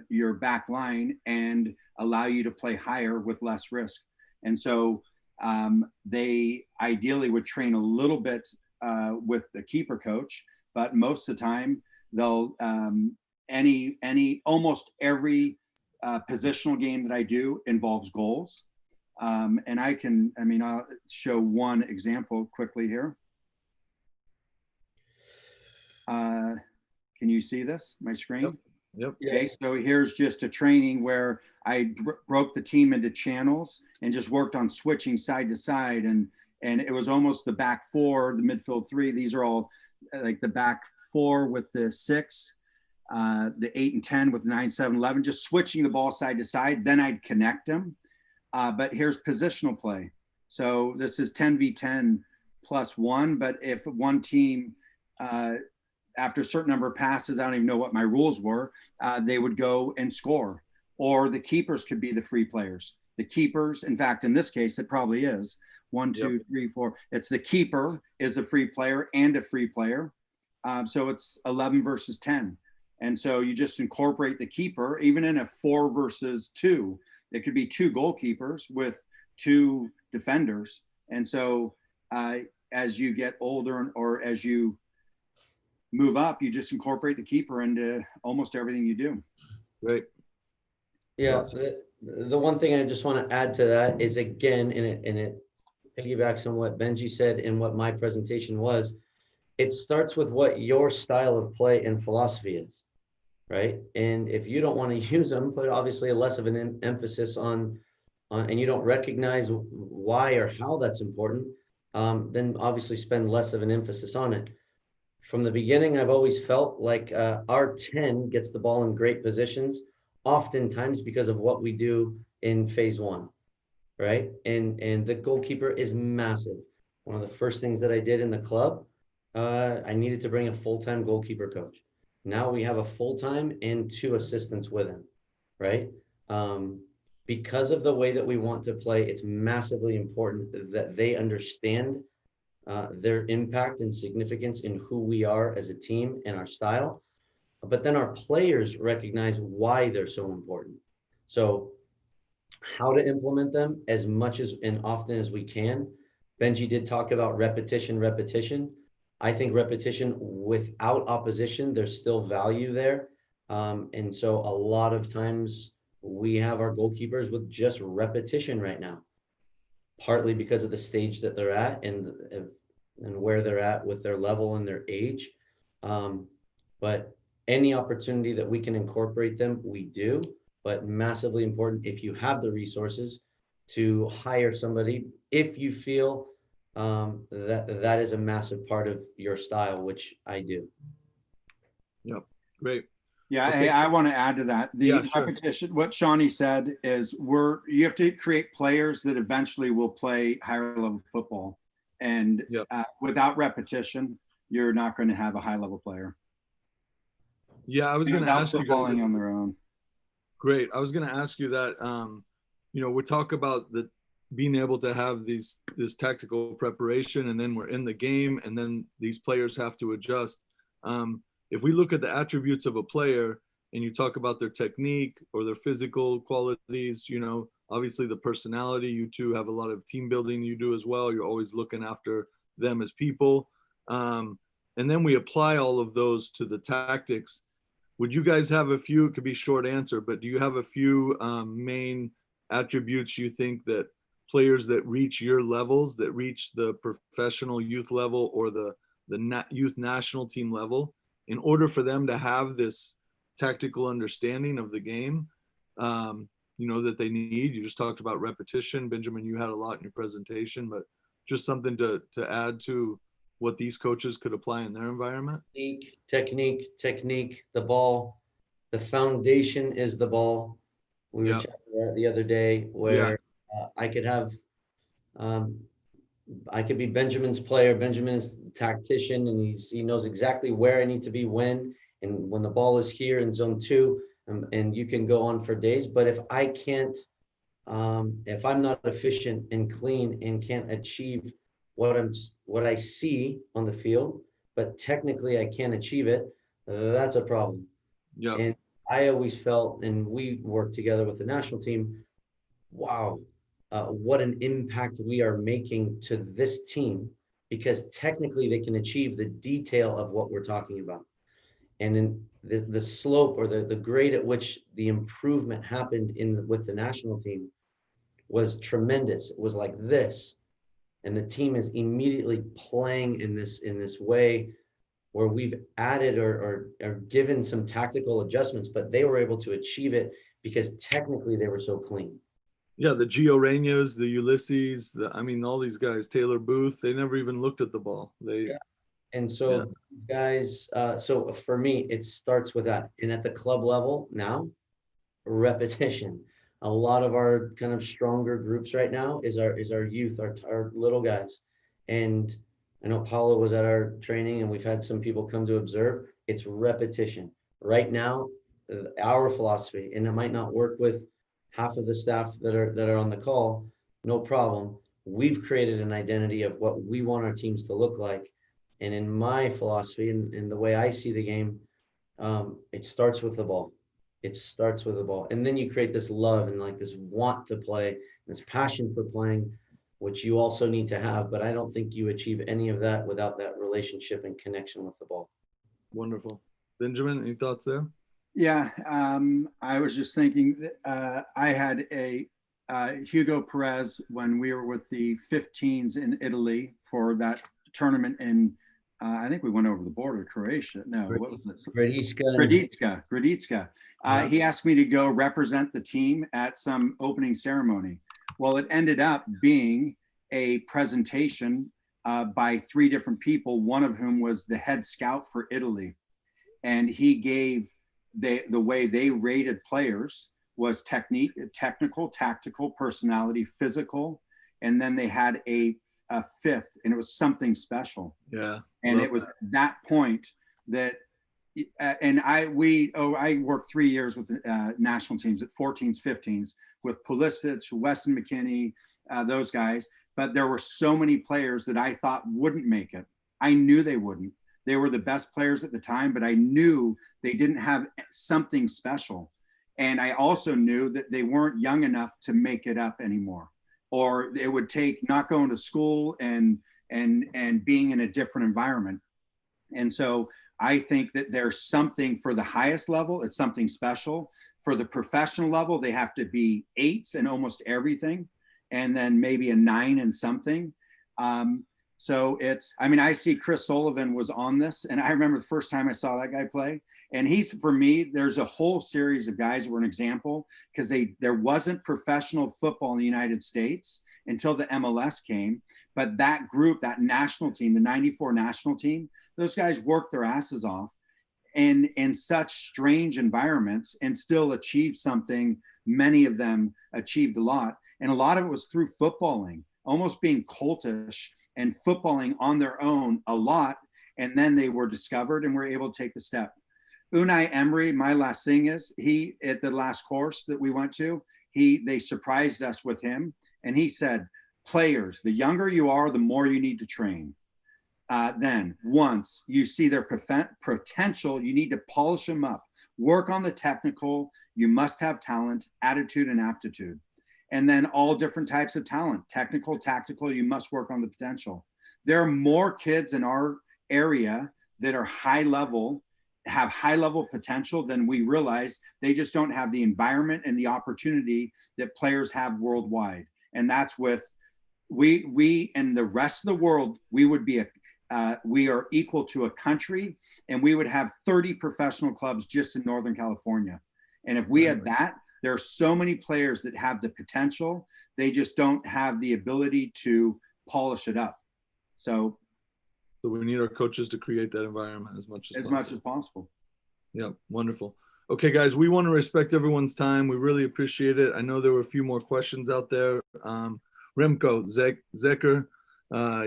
your back line and allow you to play higher with less risk. And so they ideally would train a little bit with the keeper coach, but most of the time they'll almost every positional game that I do involves goals. And I'll show one example quickly here. Can you see this, my screen? Yep. Okay, yes. so here's just a training where I broke the team into channels and just worked on switching side to side. And it was almost the back 4, the midfield 3. These are all like the back 4 with the 6, the 8 and 10 with 9, 7, 11, just switching the ball side to side. Then I'd connect them. But here's positional play. So this is 10v10 plus 1. But if one team, after a certain number of passes, I don't even know what my rules were, they would go and score. Or the keepers could be the free players. The keepers, in fact, in this case, it probably is 1, 2, 3, 4. It's the keeper is a free player and a free player. So it's 11 versus 10. And so you just incorporate the keeper, even in a 4 versus 2. It could be 2 goalkeepers with 2 defenders. And so as you get older or as you move up, you just incorporate the keeper into almost everything you do. Great. Yeah, the one thing I just want to add to that is, again, and it piggybacks on what Benji said and what my presentation was, it starts with what your style of play and philosophy is, right? And if you don't want to use them, put obviously less of an emphasis on, and you don't recognize why or how that's important, then obviously spend less of an emphasis on it. From the beginning, I've always felt like our 10 gets the ball in great positions, oftentimes because of what we do in phase 1, right? And the goalkeeper is massive. One of the first things that I did in the club, I needed to bring a full-time goalkeeper coach. Now we have a full-time and 2 assistants with him, right? Because of the way that we want to play, it's massively important that they understand their impact and significance in who we are as a team and our style. But then our players recognize why they're so important. So how to implement them as much as and often as we can. Benji did talk about repetition. I think repetition without opposition, there's still value there. And so a lot of times we have our goalkeepers with just repetition right now, partly because of the stage that they're at and where they're at with their level and their age. But any opportunity that we can incorporate them, we do. But massively important, if you have the resources, to hire somebody if you feel that is a massive part of your style, which I do. Yep. Great. Yeah, Okay. I want to add to that. The Yeah, sure. repetition, what Shawnee said is you have to create players that eventually will play higher level football. And Yep. Without repetition, you're not going to have a high level player. Yeah, I was And going to without ask you guys. footballing on their own. Great. I was going to ask you that, we talk about being able to have this tactical preparation, and then we're in the game, and then these players have to adjust. If we look at the attributes of a player and you talk about their technique or their physical qualities, obviously the personality, you two have a lot of team building you do as well. You're always looking after them as people. And then we apply all of those to the tactics. Would you guys have a few, it could be short answer, but do you have a few main attributes you think that players that reach your levels, that reach the professional youth level or the youth national team level, in order for them to have this tactical understanding of the game, that they need? You just talked about repetition. Benjamin, you had a lot in your presentation, but just something to add to what these coaches could apply in their environment. Technique, the ball, the foundation is the ball. We were chatting that the other day where I could be Benjamin's player. Benjamin is tactician, and he knows exactly where I need to be when the ball is here in zone 2, and you can go on for days. But if I can't, if I'm not efficient and clean and can't achieve what I see on the field, but technically I can't achieve it, that's a problem. Yeah. And I always felt, and we worked together with the national team, wow, what an impact we are making to this team, because technically they can achieve the detail of what we're talking about. And then the slope or the grade at which the improvement happened with the national team was tremendous. It was like this. And the team is immediately playing in this way where we've added or given some tactical adjustments, but they were able to achieve it because technically they were so clean. Yeah, the Gio Reynas, the Ulysses, all these guys, Taylor Booth, they never even looked at the ball. And so guys, so for me, it starts with that. And at the club level now, repetition. A lot of our kind of stronger groups right now is our youth, our little guys. And I know Paulo was at our training, and we've had some people come to observe. It's repetition. Right now, our philosophy, and it might not work with half of the staff that are on the call, no problem. We've created an identity of what we want our teams to look like. And in my philosophy and the way I see the game, it starts with the ball. It starts with the ball. And then you create this love and like this want to play, this passion for playing, which you also need to have. But I don't think you achieve any of that without that relationship and connection with the ball. Wonderful. Benjamin, any thoughts there? Yeah, I was just thinking, I had a Hugo Perez when we were with the 15s in Italy for that tournament in, I think we went over the border, Croatia. No, what was this? Graditska. He asked me to go represent the team at some opening ceremony. Well, it ended up being a presentation by 3 different people, one of whom was the head scout for Italy. And he gave the way they rated players was technique, technical, tactical, personality, physical, and then they had a 5th, and it was something special. Yeah. And it was at that point that, and I worked 3 years with national teams at 14s, 15s with Pulisic, Weston McKennie, those guys. But there were so many players that I thought wouldn't make it. I knew they wouldn't. They were the best players at the time, but I knew they didn't have something special. And I also knew that they weren't young enough to make it up anymore, or it would take not going to school and being in a different environment. And so I think that there's something for the highest level. It's something special. For the professional level, they have to be 8s in almost everything, and then maybe a 9 in something. So it's, I mean, I see Chris Sullivan was on this, and I remember the first time I saw that guy play. And he's, for me, there's a whole series of guys who were an example, because there wasn't professional football in the United States until the MLS came. But that group, that national team, the 94 national team, those guys worked their asses off in such strange environments and still achieved something. Many of them achieved a lot. And a lot of it was through footballing, almost being cultish and footballing on their own a lot. And then they were discovered and were able to take the step. Unai Emery, my last thing is, he, at the last course that we went to, they surprised us with him. And he said, players, the younger you are, the more you need to train. Then once you see their potential, you need to polish them up, work on the technical. You must have talent, attitude, and aptitude. And then all different types of talent, technical, tactical, you must work on the potential. There are more kids in our area that are have high level potential than we realize. They just don't have the environment and the opportunity that players have worldwide. And that's with, we and the rest of the world, we would be we are equal to a country, and we would have 30 professional clubs just in Northern California. And if we had that, there are so many players that have the potential, they just don't have the ability to polish it up. So we need our coaches to create that environment as much as possible. Yeah, wonderful. Okay, guys, we want to respect everyone's time. We really appreciate it. I know there were a few more questions out there. Remco, Zeker,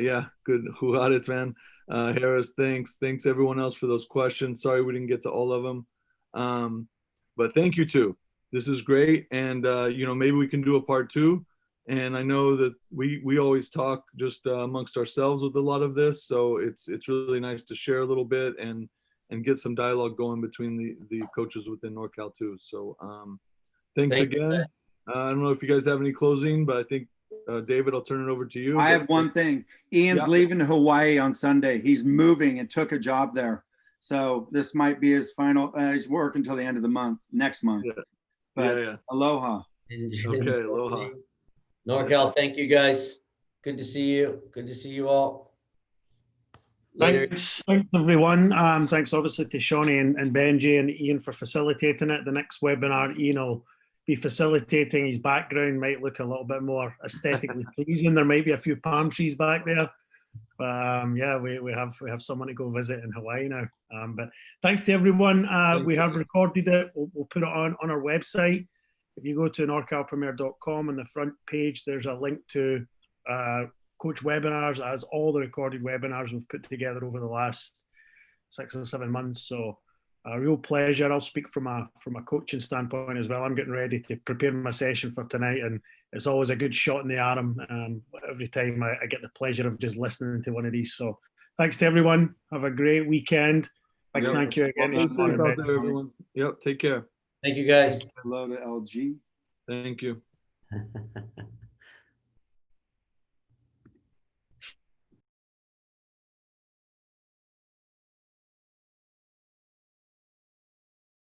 yeah, good. Huhadet, man. Harris, thanks. Thanks everyone else for those questions. Sorry we didn't get to all of them. But thank you too. This is great. And, you know, maybe we can do a part 2. And I know that we always talk just amongst ourselves with a lot of this. So it's really nice to share a little bit and get some dialogue going between the coaches within NorCal too. So thanks again. I don't know if you guys have any closing, but I think, David, I'll turn it over to you. I have one thing. Ian's leaving Hawaii on Sunday. He's moving and took a job there. So this might be his final, he's working until the end of the month, next month. Yeah. But aloha. Okay, aloha. NorCal, thank you guys. Good to see you. Good to see you all. Later. Thanks everyone. Thanks obviously to Shawnee and Benji and Ian for facilitating it. The next webinar, Ian will be facilitating. His background might look a little bit more aesthetically pleasing. There might be a few palm trees back there. Yeah, we have someone to go visit in Hawaii now. But thanks to everyone. We have recorded it. We'll put it on our website. If you go to norcalpremier.com, on the front page, there's a link to coach webinars, as all the recorded webinars we've put together over the last 6 or 7 months. So a real pleasure. I'll speak from a coaching standpoint as well. I'm getting ready to prepare my session for tonight, and it's always a good shot in the arm every time I get the pleasure of just listening to one of these. So thanks to everyone. Have a great weekend. Thank you again. Stay safe out there, everyone. Yep, take care. Thank you, guys. Hello to LG. Thank you.